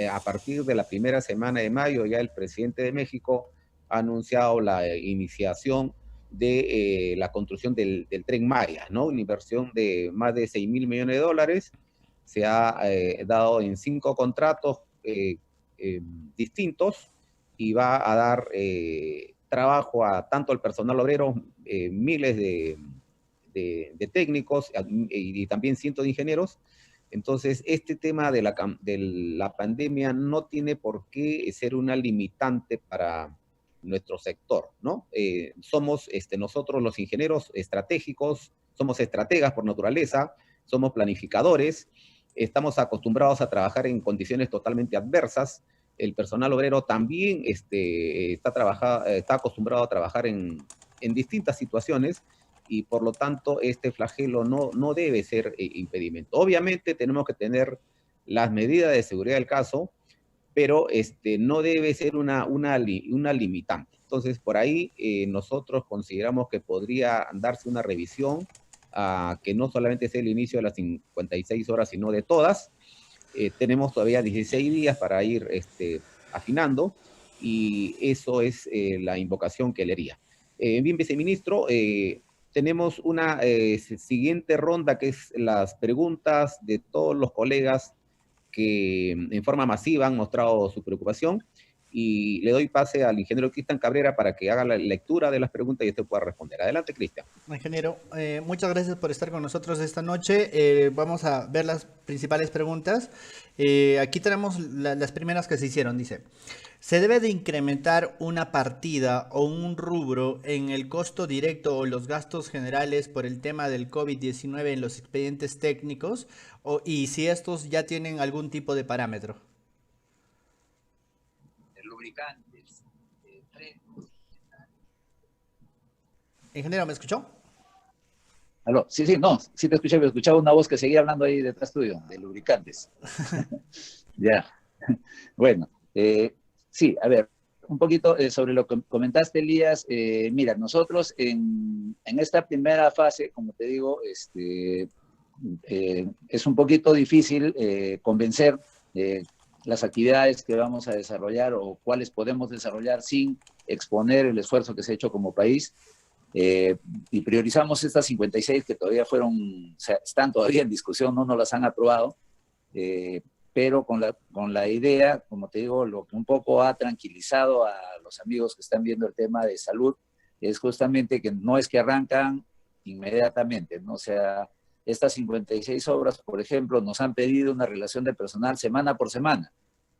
a partir de la primera semana de mayo ya el presidente de México ha anunciado la iniciación de la construcción del Tren Maya, ¿no? Una inversión de más de 6.000 millones de dólares. Se ha dado en 5 contratos distintos y va a dar trabajo a tanto al personal obrero, miles de técnicos y también cientos de ingenieros. Entonces, este tema de la pandemia no tiene por qué ser una limitante para nuestro sector, ¿no? Somos nosotros los ingenieros estratégicos, somos estrategas por naturaleza, somos planificadores, estamos acostumbrados a trabajar en condiciones totalmente adversas. El personal obrero también está acostumbrado a trabajar en distintas situaciones y por lo tanto este flagelo no debe ser impedimento. Obviamente tenemos que tener las medidas de seguridad del caso, pero no debe ser una limitante. Entonces, por ahí nosotros consideramos que podría darse una revisión que no solamente sea el inicio de las 56 horas, sino de todas. Tenemos todavía 16 días para ir afinando y eso es la invocación que le haría. Bien, viceministro, tenemos una siguiente ronda que es las preguntas de todos los colegas que en forma masiva han mostrado su preocupación y le doy pase al ingeniero Cristian Cabrera para que haga la lectura de las preguntas y usted pueda responder. Adelante, Cristian. Ingeniero, muchas gracias por estar con nosotros esta noche. Vamos a ver las principales preguntas. Aquí tenemos las primeras que se hicieron. Dice, ¿se debe de incrementar una partida o un rubro en el costo directo o los gastos generales por el tema del COVID-19 en los expedientes técnicos? Y si estos ya tienen algún tipo de parámetro. Lubricantes, Ingeniero, ¿me escuchó? aló, sí, no, sí te escuché, pero escuchaba una voz que seguía hablando ahí detrás tuyo, de lubricantes. Ya, bueno, sí, a ver, un poquito sobre lo que comentaste, Elías. Mira, nosotros en esta primera fase, como te digo, es un poquito difícil convencer las actividades que vamos a desarrollar o cuáles podemos desarrollar sin exponer el esfuerzo que se ha hecho como país. Y priorizamos estas 56 que todavía o sea, están todavía en discusión, no nos las han aprobado, pero con la idea, como te digo, lo que un poco ha tranquilizado a los amigos que están viendo el tema de salud es justamente que no es que arrancan inmediatamente, ¿no? O sea, estas 56 obras, por ejemplo, nos han pedido una relación de personal semana por semana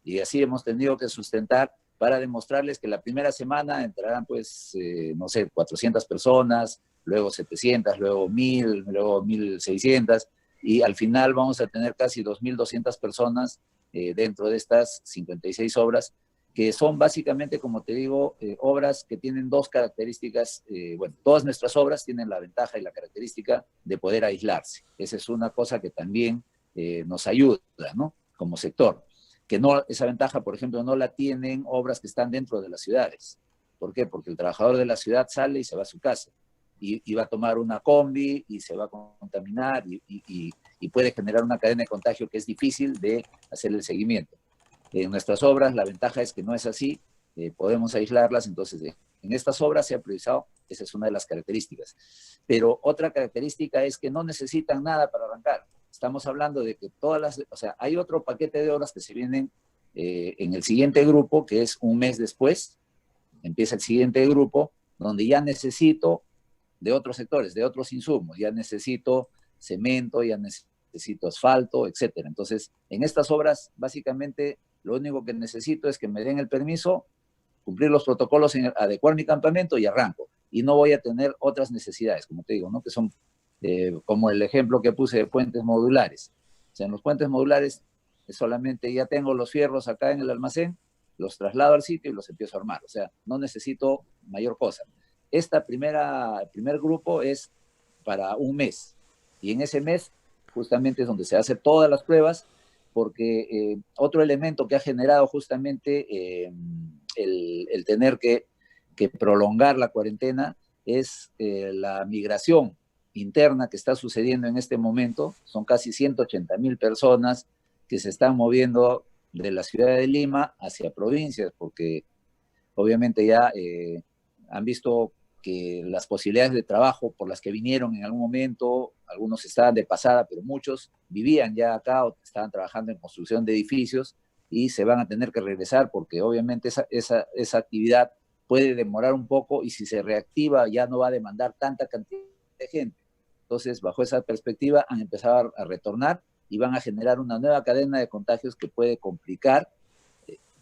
y así hemos tenido que sustentar para demostrarles que la primera semana entrarán, pues, no sé, 400 personas, luego 700, luego 1000, luego 1600, y al final vamos a tener casi 2200 personas dentro de estas 56 obras, que son básicamente, como te digo, obras que tienen dos características. Bueno, todas nuestras obras tienen la ventaja y la característica de poder aislarse. Esa es una cosa que también nos ayuda, ¿no? Como sector. Que no, esa ventaja, por ejemplo, no la tienen obras que están dentro de las ciudades. ¿Por qué? Porque el trabajador de la ciudad sale y se va a su casa. Y va a tomar una combi y se va a contaminar y puede generar una cadena de contagio que es difícil de hacer el seguimiento. En nuestras obras la ventaja es que no es así, podemos aislarlas, entonces en estas obras se ha priorizado, esa es una de las características. Pero otra característica es que no necesitan nada para arrancar. Estamos hablando de que o sea, hay otro paquete de obras que se vienen en el siguiente grupo, que es un mes después, empieza el siguiente grupo, donde ya necesito de otros sectores, de otros insumos, ya necesito cemento, ya necesito asfalto, etcétera. Entonces, en estas obras, básicamente, lo único que necesito es que me den el permiso, cumplir los protocolos, adecuar mi campamento y arranco. Y no voy a tener otras necesidades, como te digo, ¿no? Que son como el ejemplo que puse de puentes modulares. O sea, en los puentes modulares solamente ya tengo los fierros acá en el almacén, los traslado al sitio y los empiezo a armar. O sea, no necesito mayor cosa. El primer grupo es para un mes. Y en ese mes justamente es donde se hacen todas las pruebas, porque otro elemento que ha generado justamente el tener que prolongar la cuarentena es la migración interna que está sucediendo en este momento. Son casi 180,000 personas que se están moviendo de la ciudad de Lima hacia provincias, porque obviamente ya han visto que las posibilidades de trabajo por las que vinieron en algún momento, algunos estaban de pasada, pero muchos vivían ya acá o estaban trabajando en construcción de edificios y se van a tener que regresar porque obviamente esa actividad puede demorar un poco y si se reactiva ya no va a demandar tanta cantidad de gente. Entonces, bajo esa perspectiva, han empezado a retornar y van a generar una nueva cadena de contagios que puede complicar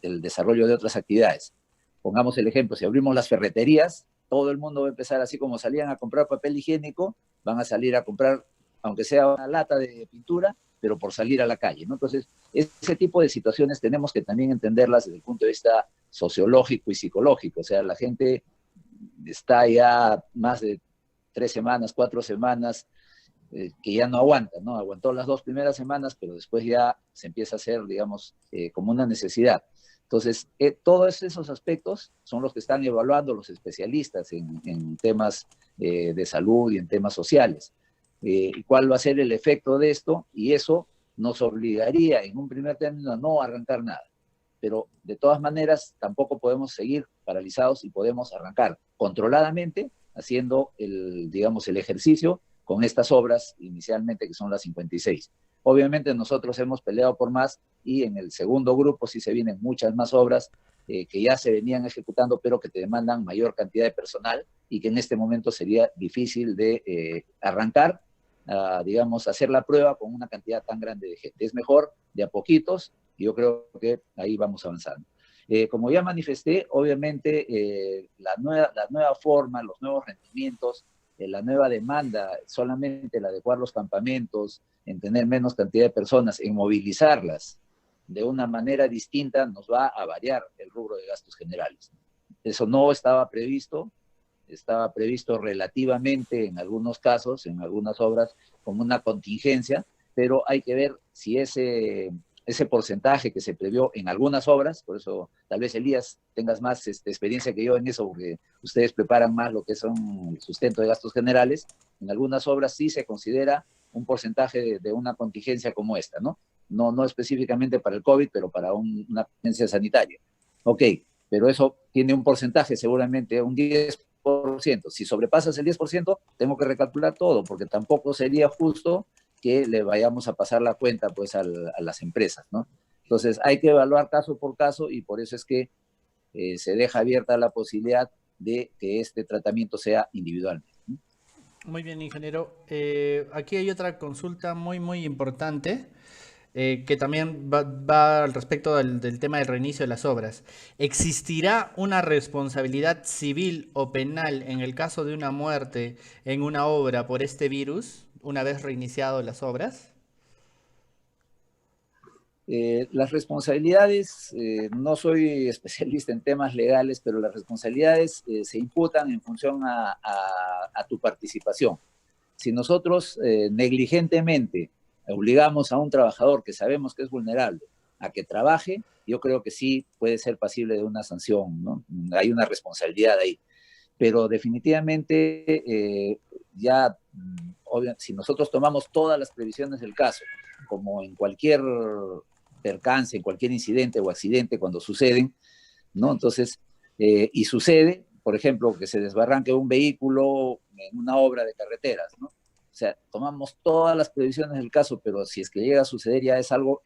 el desarrollo de otras actividades. Pongamos el ejemplo, si abrimos las ferreterías, todo el mundo va a empezar así como salían a comprar papel higiénico, van a salir a comprar, aunque sea una lata de pintura, pero por salir a la calle, ¿no? Entonces, ese tipo de situaciones tenemos que también entenderlas desde el punto de vista sociológico y psicológico. O sea, la gente está ya más de 3 semanas, 4 semanas, que ya no aguanta, ¿no? Aguantó las 2 primeras semanas, pero después ya se empieza a hacer, digamos, como una necesidad. Entonces, todos esos aspectos son los que están evaluando los especialistas en temas de salud y en temas sociales. ¿Cuál va a ser el efecto de esto? Y eso nos obligaría en un primer término a no arrancar nada. Pero de todas maneras tampoco podemos seguir paralizados y podemos arrancar controladamente haciendo digamos, el ejercicio con estas obras inicialmente que son las 56. Obviamente nosotros hemos peleado por más y en el segundo grupo sí se vienen muchas más obras que ya se venían ejecutando pero que te demandan mayor cantidad de personal y que en este momento sería difícil de arrancar, digamos, hacer la prueba con una cantidad tan grande de gente. Es mejor de a poquitos y yo creo que ahí vamos avanzando. Como ya manifesté, obviamente la nueva forma, los nuevos rendimientos, la nueva demanda, solamente el adecuar los campamentos, en tener menos cantidad de personas, en movilizarlas de una manera distinta, nos va a variar el rubro de gastos generales. Eso no estaba previsto relativamente en algunos casos, en algunas obras, como una contingencia, pero hay que ver si ese porcentaje que se previó en algunas obras, por eso tal vez Elías tengas más experiencia que yo en eso, porque ustedes preparan más lo que son el sustento de gastos generales, en algunas obras sí se considera un porcentaje de una contingencia como esta, ¿no? No específicamente para el COVID, pero para una emergencia sanitaria. Ok, pero eso tiene un porcentaje, seguramente un 10%. Si sobrepasas el 10%, tengo que recalcular todo, porque tampoco sería justo que le vayamos a pasar la cuenta pues a las empresas, ¿no? Entonces hay que evaluar caso por caso y por eso es que se deja abierta la posibilidad de que este tratamiento sea individual. Muy bien, ingeniero. Aquí hay otra consulta muy, muy importante que también va al respecto del tema del reinicio de las obras. ¿Existirá una responsabilidad civil o penal en el caso de una muerte en una obra por este virus, una vez reiniciado las obras? Las responsabilidades, no soy especialista en temas legales, pero las responsabilidades se imputan en función a tu participación. Si nosotros negligentemente obligamos a un trabajador que sabemos que es vulnerable a que trabaje, yo creo que sí puede ser pasible de una sanción, ¿no? Hay una responsabilidad ahí. Pero definitivamente si nosotros tomamos todas las previsiones del caso, como en cualquier percance, en cualquier incidente o accidente cuando suceden, ¿no? Entonces, y sucede, por ejemplo, que se desbarranque un vehículo en una obra de carreteras, ¿no? O sea, tomamos todas las previsiones del caso, pero si es que llega a suceder ya es algo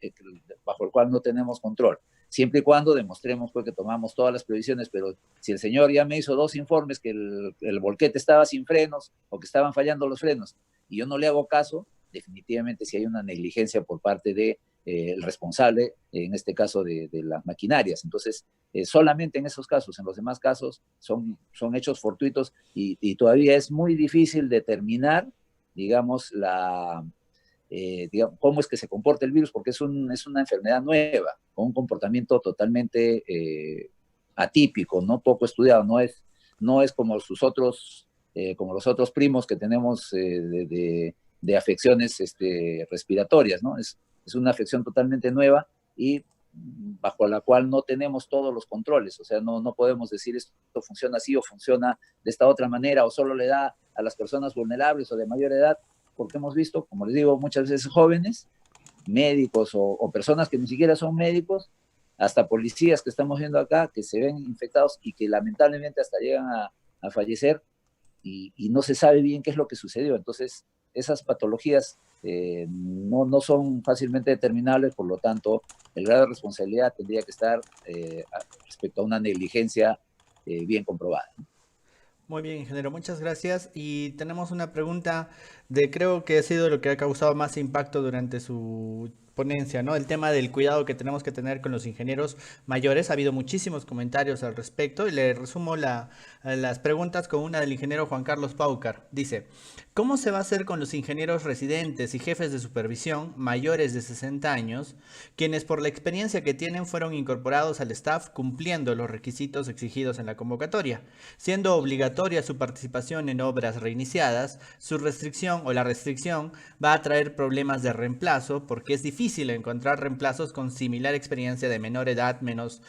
bajo el cual no tenemos control. Siempre y cuando demostremos pues, que tomamos todas las previsiones, pero si el señor ya me hizo 2 informes que el volquete estaba sin frenos o que estaban fallando los frenos y yo no le hago caso, definitivamente si hay una negligencia por parte del responsable, en este caso de las maquinarias. Entonces, solamente en esos casos, en los demás casos son hechos fortuitos y todavía es muy difícil determinar, digamos, cómo es que se comporta el virus, porque es una enfermedad nueva, con un comportamiento totalmente atípico, ¿no? Poco estudiado, no es como como los otros primos que tenemos de afecciones respiratorias, ¿no? Es una afección totalmente nueva y bajo la cual no tenemos todos los controles, o sea, no podemos decir esto funciona así o funciona de esta otra manera o solo le da a las personas vulnerables o de mayor edad, porque hemos visto, como les digo, muchas veces jóvenes, médicos o personas que ni siquiera son médicos hasta policías que estamos viendo acá que se ven infectados y que lamentablemente hasta llegan a fallecer y no se sabe bien qué es lo que sucedió. Entonces, esas patologías no son fácilmente determinables, por lo tanto, el grado de responsabilidad tendría que estar respecto a una negligencia bien comprobada. Muy bien, ingeniero, muchas gracias. Y tenemos una pregunta creo que ha sido lo que ha causado más impacto durante su ponencia, ¿no? El tema del cuidado que tenemos que tener con los ingenieros mayores. Ha habido muchísimos comentarios al respecto y le resumo las preguntas con una del ingeniero Juan Carlos Paucar. Dice, ¿cómo se va a hacer con los ingenieros residentes y jefes de supervisión mayores de 60 años, quienes por la experiencia que tienen fueron incorporados al staff cumpliendo los requisitos exigidos en la convocatoria, siendo obligatoria su participación en obras reiniciadas? Su restricción o la restricción va a traer problemas de reemplazo porque es difícil encontrar reemplazos con similar experiencia de menor edad, menos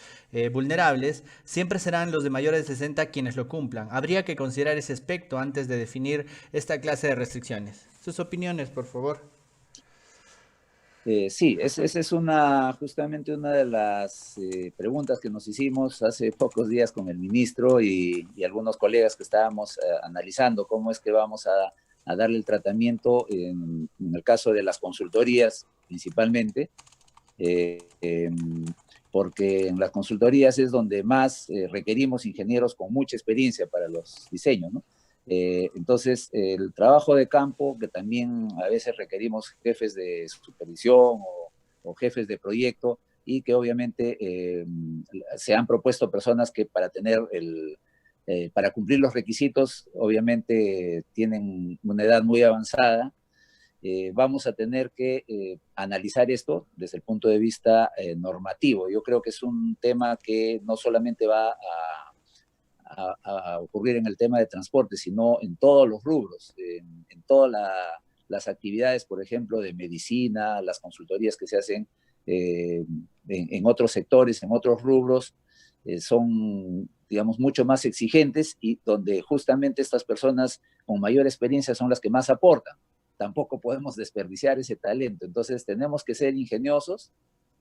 vulnerables. Siempre serán los de mayores de 60 quienes lo cumplan. Habría que considerar ese aspecto antes de definir esta clase de restricciones. Sus opiniones, por favor. Sí, esa es justamente una de las preguntas que nos hicimos hace pocos días con el ministro y algunos colegas que estábamos analizando cómo es que vamos a darle el tratamiento en el caso de las consultorías principalmente, porque en las consultorías es donde más requerimos ingenieros con mucha experiencia para los diseños, ¿no? Entonces, el trabajo de campo, que también a veces requerimos jefes de supervisión o jefes de proyecto, y que obviamente se han propuesto personas que para cumplir los requisitos, obviamente tienen una edad muy avanzada. Vamos a tener que analizar esto desde el punto de vista normativo. Yo creo que es un tema que no solamente va a ocurrir en el tema de transporte, sino en todos los rubros, en todas las actividades, por ejemplo, de medicina, las consultorías que se hacen en otros sectores, en otros rubros, son, digamos, mucho más exigentes y donde justamente estas personas con mayor experiencia son las que más aportan. Tampoco podemos desperdiciar ese talento. Entonces tenemos que ser ingeniosos.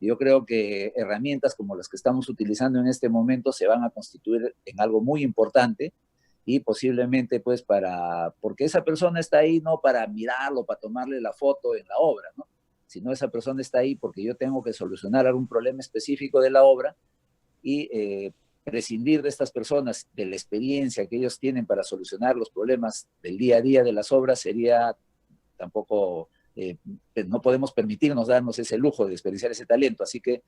Yo creo que herramientas como las que estamos utilizando en este momento se van a constituir en algo muy importante y posiblemente pues porque esa persona está ahí no para mirarlo, para tomarle la foto en la obra, ¿no? Sino esa persona está ahí porque yo tengo que solucionar algún problema específico de la obra y prescindir de estas personas, de la experiencia que ellos tienen para solucionar los problemas del día a día de las obras sería tampoco... no podemos permitirnos darnos ese lujo de desperdiciar ese talento, así que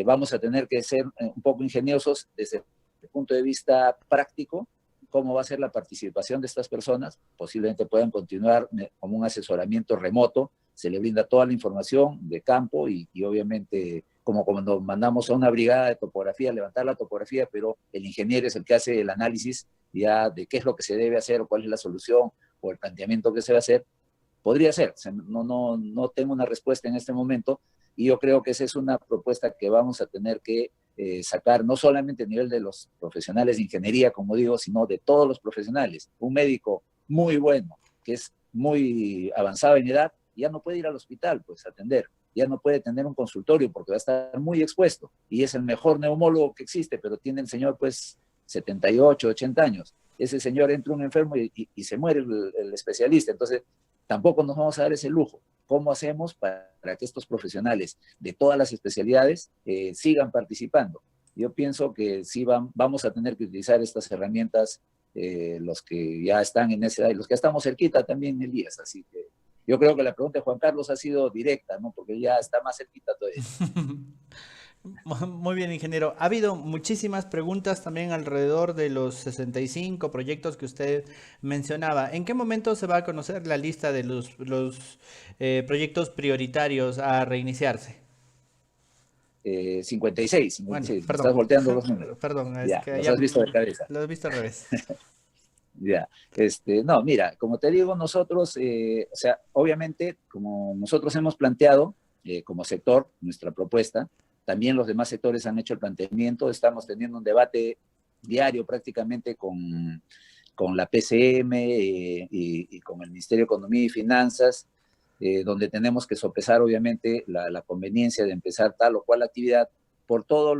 vamos a tener que ser un poco ingeniosos desde el punto de vista práctico, cómo va a ser la participación de estas personas. Posiblemente puedan continuar como un asesoramiento remoto, se le brinda toda la información de campo y obviamente como cuando mandamos a una brigada de topografía, levantar la topografía, pero el ingeniero es el que hace el análisis ya de qué es lo que se debe hacer o cuál es la solución o el planteamiento que se va a hacer. Podría ser, no tengo una respuesta en este momento y yo creo que esa es una propuesta que vamos a tener que sacar no solamente a nivel de los profesionales de ingeniería, como digo, sino de todos los profesionales. Un médico muy bueno, que es muy avanzado en edad, ya no puede ir al hospital pues a atender, ya no puede tener un consultorio porque va a estar muy expuesto y es el mejor neumólogo que existe, pero tiene el señor pues 78, 80 años. Ese señor entra un enfermo y se muere el especialista, entonces tampoco nos vamos a dar ese lujo. ¿Cómo hacemos para que estos profesionales de todas las especialidades sigan participando? Yo pienso que sí vamos a tener que utilizar estas herramientas, los que ya están en esa edad y los que estamos cerquita también, Elías. Así que yo creo que la pregunta de Juan Carlos ha sido directa, ¿no? Porque ya está más cerquita todavía. Muy bien, ingeniero. Ha habido muchísimas preguntas también alrededor de los 65 proyectos que usted mencionaba. ¿En qué momento se va a conocer la lista de los proyectos prioritarios a reiniciarse? 56. Bueno, perdón. Estás volteando los números. Perdón, ya, que los has visto de cabeza. Los he visto al revés. Ya, no, mira, como te digo, nosotros, o sea, obviamente, como nosotros hemos planteado como sector nuestra propuesta, también los demás sectores han hecho el planteamiento, estamos teniendo un debate diario prácticamente con la PCM y con el Ministerio de Economía y Finanzas, donde tenemos que sopesar obviamente la conveniencia de empezar tal o cual actividad, por todas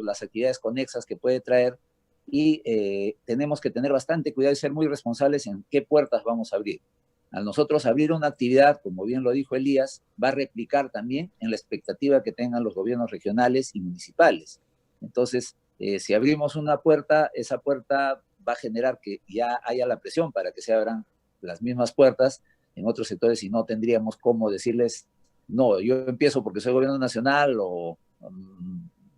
las actividades conexas que puede traer y tenemos que tener bastante cuidado y ser muy responsables en qué puertas vamos a abrir. Al nosotros abrir una actividad, como bien lo dijo Elías, va a replicar también en la expectativa que tengan los gobiernos regionales y municipales. Entonces, si abrimos una puerta, esa puerta va a generar que ya haya la presión para que se abran las mismas puertas en otros sectores y no tendríamos cómo decirles, no, yo empiezo porque soy gobierno nacional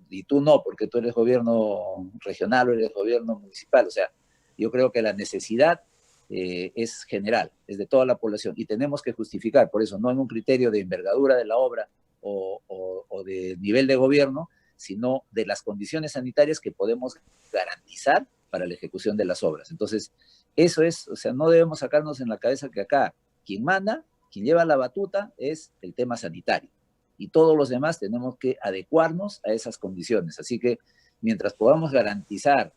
y tú no, porque tú eres gobierno regional o eres gobierno municipal. O sea, yo creo que la necesidad es general, es de toda la población y tenemos que justificar, por eso no en un criterio de envergadura de la obra o de nivel de gobierno, sino de las condiciones sanitarias que podemos garantizar para la ejecución de las obras. Entonces, eso es, o sea, no debemos sacarnos en la cabeza que acá quien manda, quien lleva la batuta es el tema sanitario y todos los demás tenemos que adecuarnos a esas condiciones. Así que mientras podamos garantizar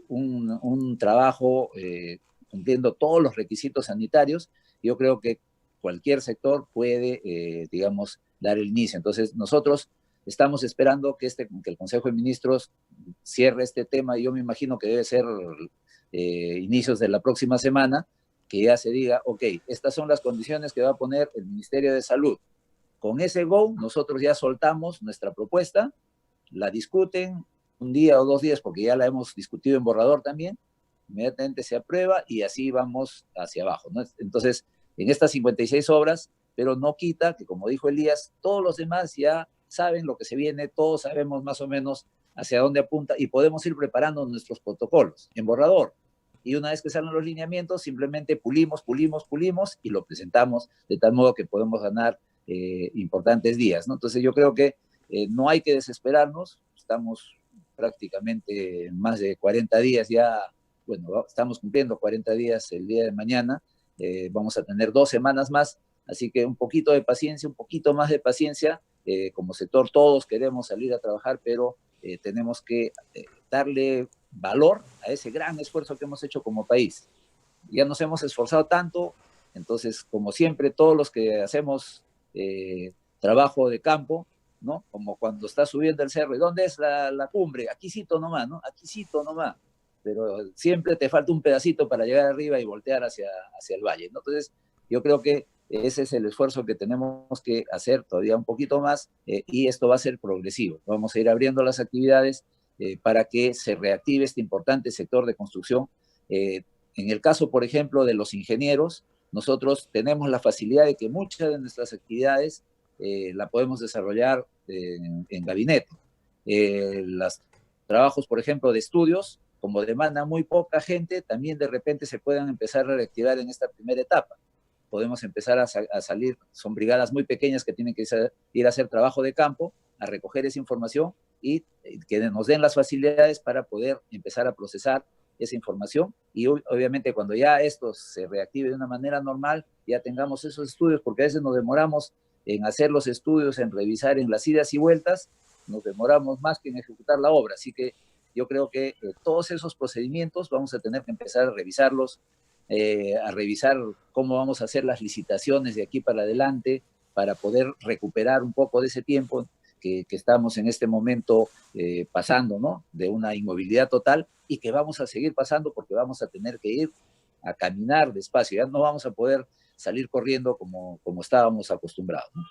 un trabajo cumpliendo todos los requisitos sanitarios, yo creo que cualquier sector puede, digamos, dar el inicio. Entonces, nosotros estamos esperando que el Consejo de Ministros cierre este tema y yo me imagino que debe ser inicios de la próxima semana, que ya se diga, ok, estas son las condiciones que va a poner el Ministerio de Salud. Con ese go, nosotros ya soltamos nuestra propuesta, la discuten un día o 2 días, porque ya la hemos discutido en borrador también, inmediatamente se aprueba y así vamos hacia abajo, ¿no? Entonces, en estas 56 obras, pero no quita que, como dijo Elías, todos los demás ya saben lo que se viene, todos sabemos más o menos hacia dónde apunta y podemos ir preparando nuestros protocolos en borrador. Y una vez que salen los lineamientos, simplemente pulimos y lo presentamos de tal modo que podemos ganar importantes días, ¿no? Entonces yo creo que no hay que desesperarnos, estamos prácticamente en más de 40 días ya, bueno, estamos cumpliendo 40 días el día de mañana, vamos a tener 2 semanas más, así que un poquito de paciencia, un poquito más de paciencia, como sector todos queremos salir a trabajar, pero tenemos que darle valor a ese gran esfuerzo que hemos hecho como país. Ya nos hemos esforzado tanto, entonces, como siempre, todos los que hacemos trabajo de campo, ¿no? Como cuando estás subiendo el cerro, ¿y dónde es la cumbre? Aquícito nomás, ¿no? Aquícito nomás. Pero siempre te falta un pedacito para llegar arriba y voltear hacia el valle, ¿no? Entonces, yo creo que ese es el esfuerzo que tenemos que hacer todavía un poquito más y esto va a ser progresivo. Vamos a ir abriendo las actividades para que se reactive este importante sector de construcción. En el caso, por ejemplo, de los ingenieros, nosotros tenemos la facilidad de que muchas de nuestras actividades la podemos desarrollar en gabinete. Los trabajos, por ejemplo, de estudios, como demanda muy poca gente, también de repente se puedan empezar a reactivar en esta primera etapa. Podemos empezar a salir, son brigadas muy pequeñas que tienen que ir a hacer trabajo de campo, a recoger esa información y que nos den las facilidades para poder empezar a procesar esa información y obviamente cuando ya esto se reactive de una manera normal, ya tengamos esos estudios, porque a veces nos demoramos en hacer los estudios, en revisar en las idas y vueltas, nos demoramos más que en ejecutar la obra, así que yo creo que todos esos procedimientos vamos a tener que empezar a revisarlos, a revisar cómo vamos a hacer las licitaciones de aquí para adelante para poder recuperar un poco de ese tiempo que estamos en este momento pasando, ¿no? De una inmovilidad total y que vamos a seguir pasando porque vamos a tener que ir a caminar despacio, ya no vamos a poder salir corriendo como estábamos acostumbrados, ¿no?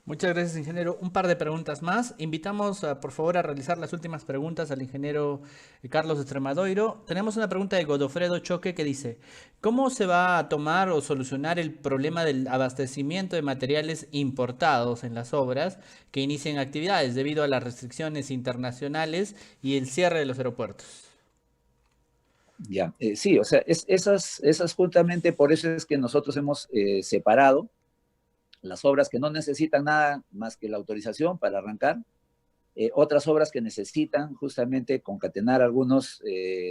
Muchas gracias, ingeniero. Un par de preguntas más. Invitamos, por favor, a realizar las últimas preguntas al ingeniero Carlos Extremadoiro. Tenemos una pregunta de Godofredo Choque que dice, ¿cómo se va a tomar o solucionar el problema del abastecimiento de materiales importados en las obras que inicien actividades debido a las restricciones internacionales y el cierre de los aeropuertos? Ya, sí, o sea, esas justamente por eso es que nosotros hemos separado las obras que no necesitan nada más que la autorización para arrancar, otras obras que necesitan justamente concatenar algunos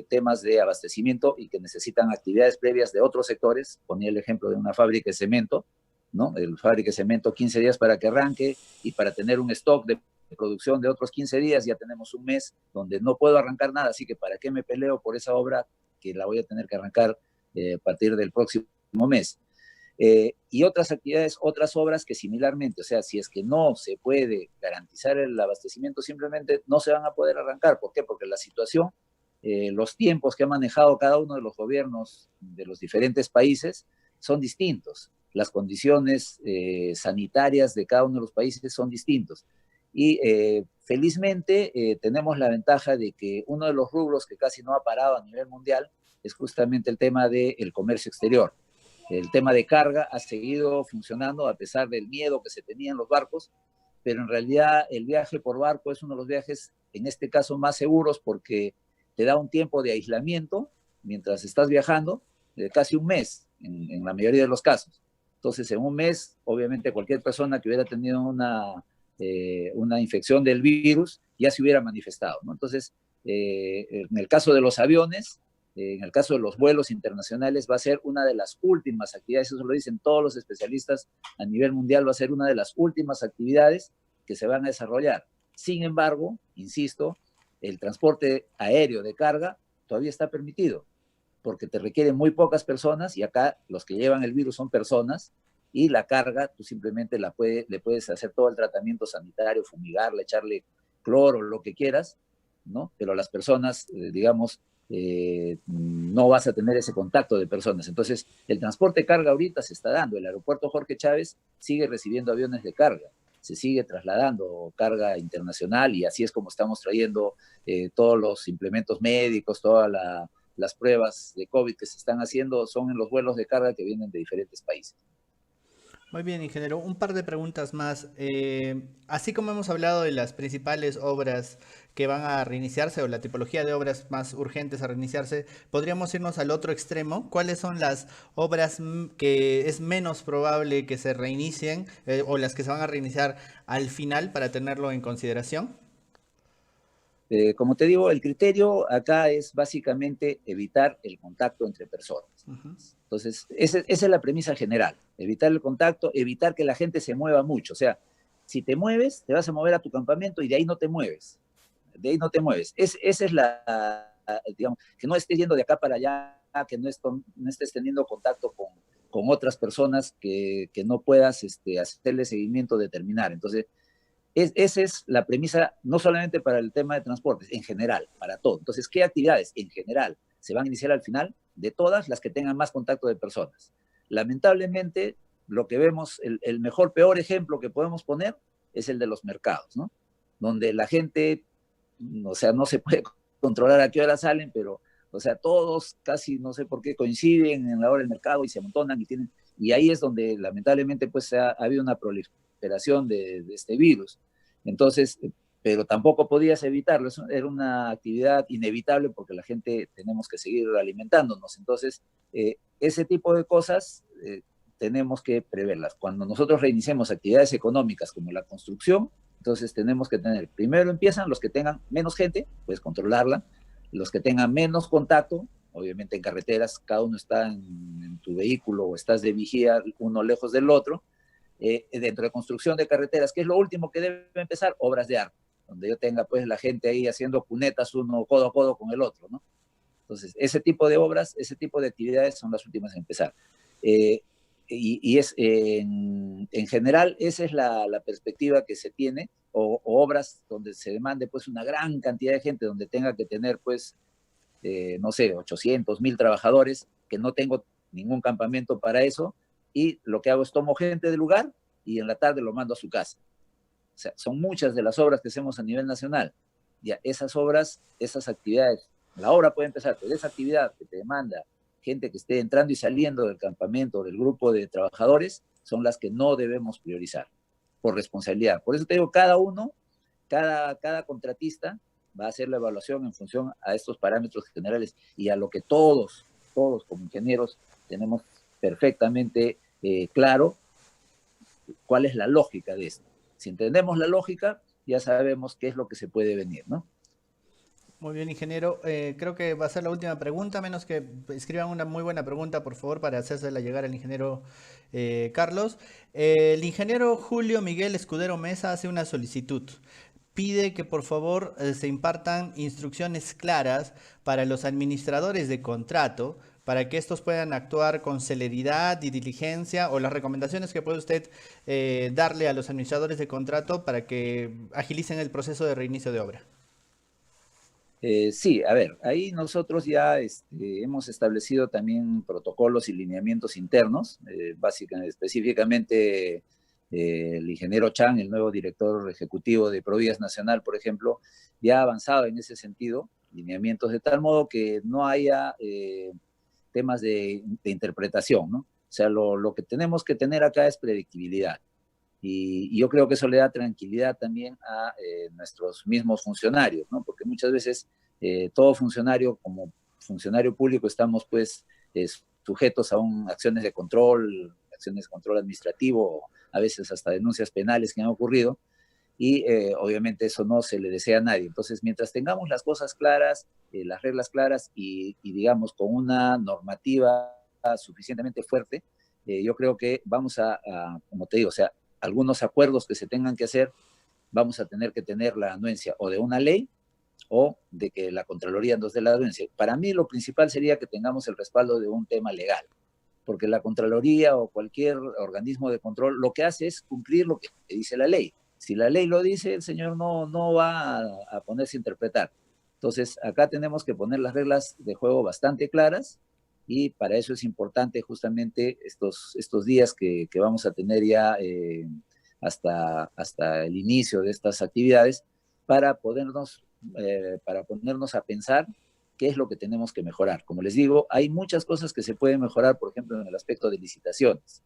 temas de abastecimiento y que necesitan actividades previas de otros sectores. Ponía el ejemplo de una fábrica de cemento, ¿no? El fábrica de cemento 15 días para que arranque y para tener un stock de producción de otros 15 días, ya tenemos un mes donde no puedo arrancar nada, así que ¿para qué me peleo por esa obra que la voy a tener que arrancar a partir del próximo mes? Y otras actividades, otras obras que similarmente, o sea, si es que no se puede garantizar el abastecimiento, simplemente no se van a poder arrancar. ¿Por qué? Porque la situación, los tiempos que ha manejado cada uno de los gobiernos de los diferentes países son distintos. Las condiciones sanitarias de cada uno de los países son distintos. Y felizmente tenemos la ventaja de que uno de los rubros que casi no ha parado a nivel mundial es justamente el tema del comercio exterior. El tema de carga ha seguido funcionando a pesar del miedo que se tenía en los barcos, pero en realidad el viaje por barco es uno de los viajes, en este caso, más seguros porque te da un tiempo de aislamiento mientras estás viajando, de casi un mes en la mayoría de los casos. Entonces, en un mes, obviamente cualquier persona que hubiera tenido una infección del virus ya se hubiera manifestado, ¿no? Entonces, en el caso de los aviones, en el caso de los vuelos internacionales, va a ser una de las últimas actividades, eso lo dicen todos los especialistas a nivel mundial, va a ser una de las últimas actividades que se van a desarrollar. Sin embargo, insisto, el transporte aéreo de carga todavía está permitido, porque te requieren muy pocas personas, y acá los que llevan el virus son personas, y la carga tú simplemente le puedes hacer todo el tratamiento sanitario, fumigarle, echarle cloro, lo que quieras, ¿no? Pero las personas, digamos, no vas a tener ese contacto de personas. Entonces, el transporte de carga ahorita se está dando. El aeropuerto Jorge Chávez sigue recibiendo aviones de carga, se sigue trasladando carga internacional, y así es como estamos trayendo todos los implementos médicos, todas las pruebas de COVID que se están haciendo son en los vuelos de carga que vienen de diferentes países. Muy bien, ingeniero. Un par de preguntas más. Así como hemos hablado de las principales obras que van a reiniciarse o la tipología de obras más urgentes a reiniciarse, podríamos irnos al otro extremo. ¿Cuáles son las obras que es menos probable que se reinicien o las que se van a reiniciar al final para tenerlo en consideración? Como te digo, el criterio acá es básicamente evitar el contacto entre personas. Entonces, esa es la premisa general, evitar el contacto, evitar que la gente se mueva mucho. O sea, si te mueves, te vas a mover a tu campamento y de ahí no te mueves. De ahí no te mueves. Esa es digamos, que no estés yendo de acá para allá, que no estés teniendo contacto con otras personas que no puedas hacerle seguimiento, determinar. Entonces, esa es la premisa, no solamente para el tema de transportes, en general, para todo. Entonces, ¿qué actividades en general se van a iniciar al final? De todas las que tengan más contacto de personas. Lamentablemente, lo que vemos, el peor ejemplo que podemos poner es el de los mercados, ¿no? Donde la gente, o sea, no se puede controlar a qué hora salen, pero, o sea, todos casi, no sé por qué, coinciden en la hora del mercado y se amontonan y ahí es donde lamentablemente pues ha habido una proliferación de este virus. Entonces, pero tampoco podías evitarlo, era una actividad inevitable porque la gente tenemos que seguir alimentándonos. Entonces, ese tipo de cosas tenemos que preverlas. Cuando nosotros reiniciemos actividades económicas como la construcción, entonces tenemos que tener, primero empiezan los que tengan menos gente, puedes controlarla, los que tengan menos contacto, obviamente en carreteras, cada uno está en tu vehículo o estás de vigía uno lejos del otro. Dentro de construcción de carreteras, ¿qué es lo último que debe empezar? Obras de arte, donde yo tenga pues la gente ahí haciendo cunetas uno codo a codo con el otro, ¿no? Entonces, ese tipo de obras, ese tipo de actividades son las últimas a empezar. Y es, en general, esa es la perspectiva que se tiene, o obras donde se demande pues una gran cantidad de gente, donde tenga que tener pues, no sé, 800, 1000 trabajadores, que no tengo ningún campamento para eso, y lo que hago es tomo gente del lugar y en la tarde lo mando a su casa. O sea, son muchas de las obras que hacemos a nivel nacional. Ya, esas obras, esas actividades, la obra puede empezar, pero esa actividad que te demanda gente que esté entrando y saliendo del campamento, del grupo de trabajadores, son las que no debemos priorizar por responsabilidad. Por eso te digo, cada contratista va a hacer la evaluación en función a estos parámetros generales y a lo que todos como ingenieros tenemos perfectamente claro cuál es la lógica de esto. Si entendemos la lógica, ya sabemos qué es lo que se puede venir, ¿no? Muy bien, ingeniero. Creo que va a ser la última pregunta, a menos que escriban una muy buena pregunta, por favor, para hacérsela llegar al ingeniero Carlos. El ingeniero Julio Miguel Escudero Mesa hace una solicitud. Pide que por favor se impartan instrucciones claras para los administradores de contrato para que estos puedan actuar con celeridad y diligencia, o las recomendaciones que puede usted darle a los administradores de contrato para que agilicen el proceso de reinicio de obra? Sí, a ver, ahí nosotros ya hemos establecido también protocolos y lineamientos internos, básicamente, específicamente el ingeniero Chan, el nuevo director ejecutivo de Provías Nacional, por ejemplo, ya ha avanzado en ese sentido, lineamientos de tal modo que no haya temas de interpretación, ¿no? O sea, lo que tenemos que tener acá es predictibilidad. Y yo creo que eso le da tranquilidad también a nuestros mismos funcionarios, ¿no? Porque muchas veces todo funcionario, como funcionario público, estamos pues sujetos a acciones de control administrativo, a veces hasta denuncias penales que han ocurrido, y obviamente eso no se le desea a nadie. Entonces, mientras tengamos las cosas claras, las reglas claras y digamos con una normativa suficientemente fuerte, yo creo que vamos como te digo, o sea, algunos acuerdos que se tengan que hacer, vamos a tener que tener la anuencia o de una ley o de que la Contraloría nos dé la anuencia. Para mí lo principal sería que tengamos el respaldo de un tema legal, porque la Contraloría o cualquier organismo de control lo que hace es cumplir lo que dice la ley. Si la ley lo dice, el señor no va a ponerse a interpretar. Entonces, acá tenemos que poner las reglas de juego bastante claras, y para eso es importante justamente estos días que vamos a tener ya hasta el inicio de estas actividades para ponernos a pensar qué es lo que tenemos que mejorar. Como les digo, hay muchas cosas que se pueden mejorar, por ejemplo, en el aspecto de licitaciones,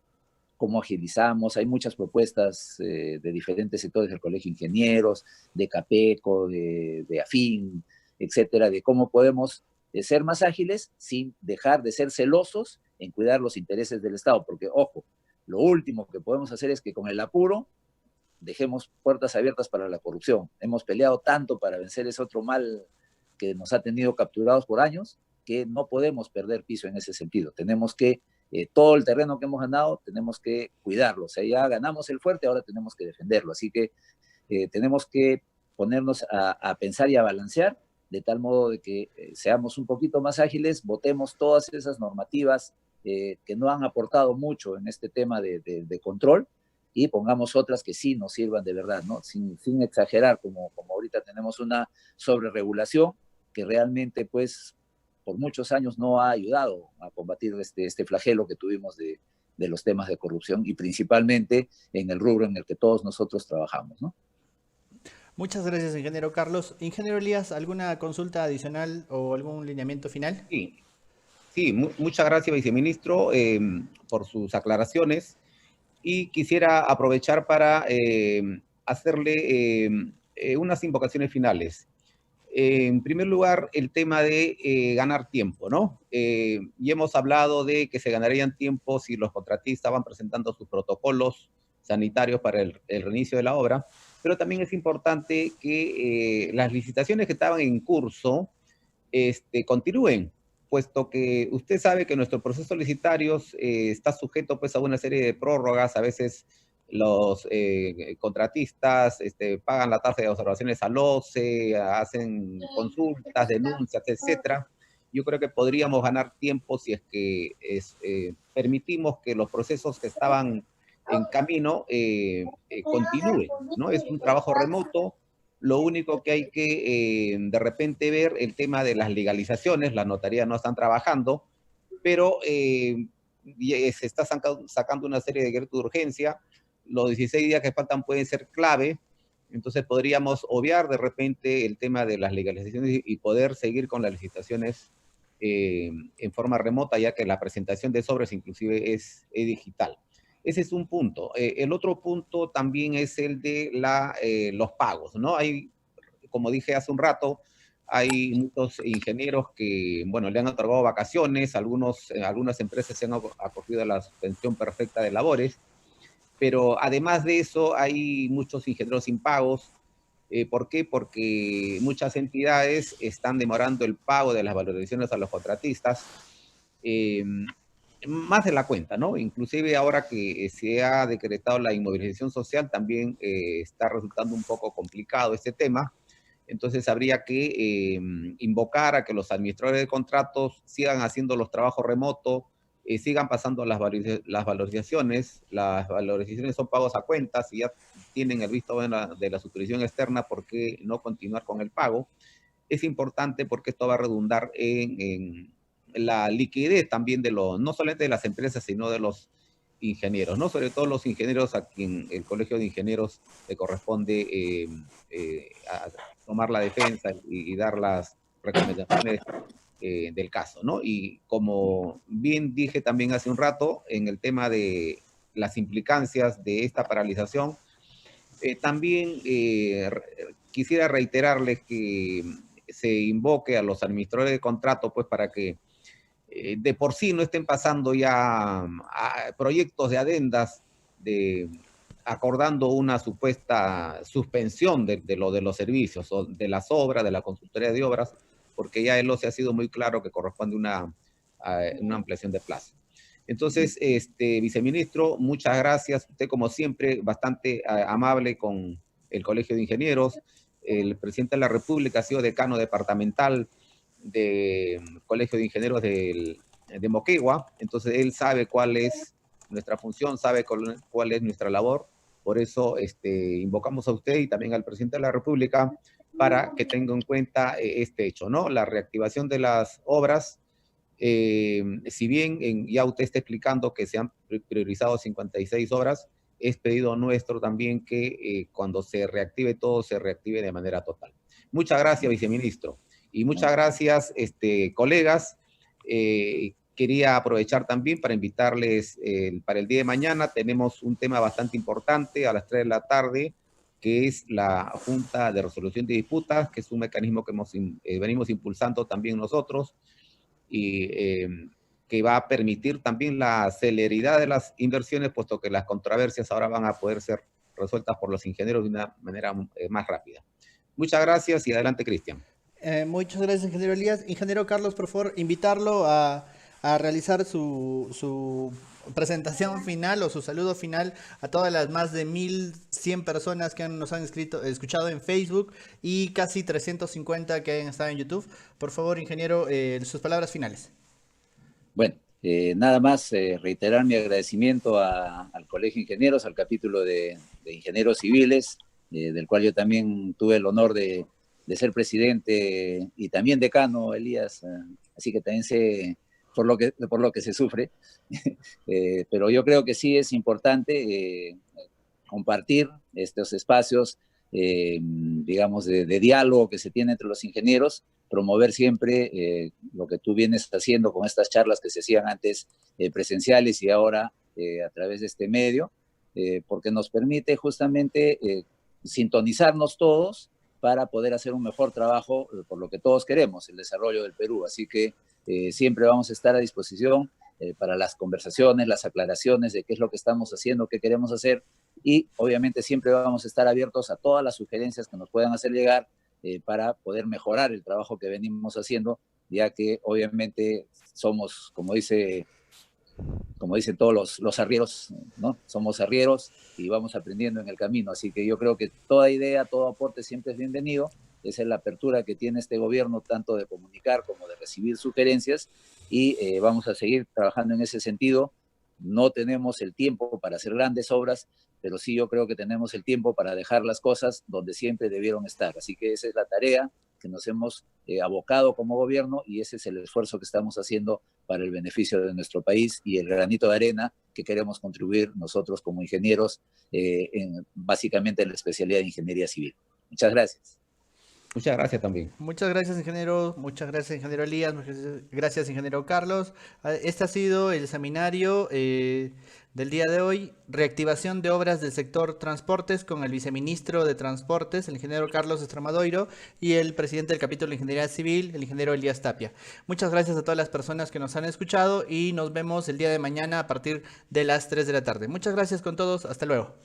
cómo agilizamos, hay muchas propuestas de diferentes sectores del Colegio de Ingenieros, de CAPECO, de AFIN, etcétera, de cómo podemos ser más ágiles sin dejar de ser celosos en cuidar los intereses del Estado, porque, ojo, lo último que podemos hacer es que con el apuro dejemos puertas abiertas para la corrupción. Hemos peleado tanto para vencer ese otro mal que nos ha tenido capturados por años, que no podemos perder piso en ese sentido. Tenemos que, todo el terreno que hemos ganado, tenemos que cuidarlo. O sea, ya ganamos el fuerte, ahora tenemos que defenderlo. Así que tenemos que ponernos a pensar y a balancear, de tal modo de que seamos un poquito más ágiles, votemos todas esas normativas que no han aportado mucho en este tema de control, y pongamos otras que sí nos sirvan de verdad, ¿no? Sin exagerar, como ahorita tenemos una sobreregulación que realmente, pues, por muchos años no ha ayudado a combatir este flagelo que tuvimos de los temas de corrupción, y principalmente en el rubro en el que todos nosotros trabajamos, ¿no? Muchas gracias, ingeniero Carlos. Ingeniero Elías, ¿alguna consulta adicional o algún lineamiento final? Sí, muchas gracias, viceministro, por sus aclaraciones. Y quisiera aprovechar para hacerle unas invocaciones finales. En primer lugar, el tema de ganar tiempo, ¿no? Y hemos hablado de que se ganarían tiempo si los contratistas van presentando sus protocolos sanitarios para el reinicio de la obra, pero también es importante que las licitaciones que estaban en curso continúen, puesto que usted sabe que nuestro proceso licitario está sujeto pues a una serie de prórrogas. A veces los contratistas pagan la tasa de observaciones al OCE, hacen consultas, denuncias, etcétera. Yo creo que podríamos ganar tiempo si es que permitimos que los procesos que estaban en camino continúen, ¿no? Es un trabajo remoto. Lo único que hay que de repente ver el tema de las legalizaciones. Las notarías no están trabajando, pero se está sacando una serie de decretos de urgencia. Los 16 días que faltan pueden ser clave. Entonces podríamos obviar de repente el tema de las legalizaciones y poder seguir con las licitaciones en forma remota, ya que la presentación de sobres inclusive es digital. Ese es un punto. El otro punto también es el de los pagos, ¿no? Hay, como dije hace un rato, hay muchos ingenieros que, bueno, le han otorgado vacaciones. Algunas empresas se han acogido a la suspensión perfecta de labores, pero además de eso hay muchos ingenieros sin pagos. ¿Por qué? Porque muchas entidades están demorando el pago de las valorizaciones a los contratistas, más de la cuenta, ¿no? Inclusive ahora que se ha decretado la inmovilización social, también está resultando un poco complicado este tema. Entonces habría que invocar a que los administradores de contratos sigan haciendo los trabajos remotos, sigan pasando las valorizaciones. Las valorizaciones son pagos a cuentas y ya tienen el visto bueno de la supervisión externa, ¿por qué no continuar con el pago? Es importante porque esto va a redundar en la liquidez también de los, no solamente de las empresas, sino de los ingenieros, ¿no? Sobre todo los ingenieros a quien el Colegio de Ingenieros le corresponde a tomar la defensa y dar las recomendaciones del caso, ¿no? Y como bien dije también hace un rato, en el tema de las implicancias de esta paralización, también quisiera reiterarles que se invoque a los administradores de contrato, pues para que de por sí no estén pasando ya a proyectos de adendas acordando una supuesta suspensión de los servicios o de las obras, de la consultoría de obras, porque ya el OCE ha sido muy claro que corresponde una ampliación de plazo. Entonces, viceministro, muchas gracias. Usted, como siempre, bastante amable con el Colegio de Ingenieros. El presidente de la República ha sido decano departamental del Colegio de Ingenieros de Moquegua, entonces él sabe cuál es nuestra función, sabe cuál es nuestra labor. Por eso invocamos a usted y también al presidente de la República para que tenga en cuenta este hecho, ¿no? La reactivación de las obras, si bien ya usted está explicando que se han priorizado 56 obras, es pedido nuestro también que cuando se reactive todo, se reactive de manera total. Muchas gracias, viceministro. Y muchas gracias, colegas. Quería aprovechar también para invitarles para el día de mañana. Tenemos un tema bastante importante a las 3 de la tarde, que es la Junta de Resolución de Disputas, que es un mecanismo que venimos impulsando también nosotros y que va a permitir también la celeridad de las inversiones, puesto que las controversias ahora van a poder ser resueltas por los ingenieros de una manera más rápida. Muchas gracias y adelante, Cristian. Muchas gracias, ingeniero Elías. Ingeniero Carlos, por favor, invitarlo a realizar su presentación final o su saludo final a todas las más de 1.100 personas que nos han escuchado en Facebook y casi 350 que han estado en YouTube. Por favor, ingeniero, sus palabras finales. Bueno, nada más reiterar mi agradecimiento al Colegio de Ingenieros, al capítulo de Ingenieros Civiles, del cual yo también tuve el honor de ser presidente y también decano, Elías, así que también sé por lo que se sufre, pero yo creo que sí es importante compartir estos espacios, digamos, de diálogo que se tiene entre los ingenieros, promover siempre lo que tú vienes haciendo con estas charlas que se hacían antes presenciales y ahora a través de este medio, porque nos permite justamente sintonizarnos todos para poder hacer un mejor trabajo por lo que todos queremos, el desarrollo del Perú. Así que siempre vamos a estar a disposición para las conversaciones, las aclaraciones de qué es lo que estamos haciendo, qué queremos hacer, y obviamente siempre vamos a estar abiertos a todas las sugerencias que nos puedan hacer llegar para poder mejorar el trabajo que venimos haciendo, ya que obviamente somos, como dicen todos los arrieros, ¿no? Somos arrieros y vamos aprendiendo en el camino. Así que yo creo que toda idea, todo aporte siempre es bienvenido. Esa es la apertura que tiene este gobierno, tanto de comunicar como de recibir sugerencias, y vamos a seguir trabajando en ese sentido. No tenemos el tiempo para hacer grandes obras, pero sí yo creo que tenemos el tiempo para dejar las cosas donde siempre debieron estar. Así que esa es la tarea que nos hemos abocado como gobierno, y ese es el esfuerzo que estamos haciendo para el beneficio de nuestro país y el granito de arena que queremos contribuir nosotros como ingenieros, básicamente en la especialidad de ingeniería civil. Muchas gracias. Muchas gracias también. Muchas gracias, ingeniero. Muchas gracias, ingeniero Elías. Muchas gracias, ingeniero Carlos. Este ha sido el seminario del día de hoy. Reactivación de obras del sector transportes con el viceministro de Transportes, el ingeniero Carlos Estremadoiro, y el presidente del capítulo de Ingeniería Civil, el ingeniero Elías Tapia. Muchas gracias a todas las personas que nos han escuchado y nos vemos el día de mañana a partir de las 3 de la tarde. Muchas gracias con todos. Hasta luego.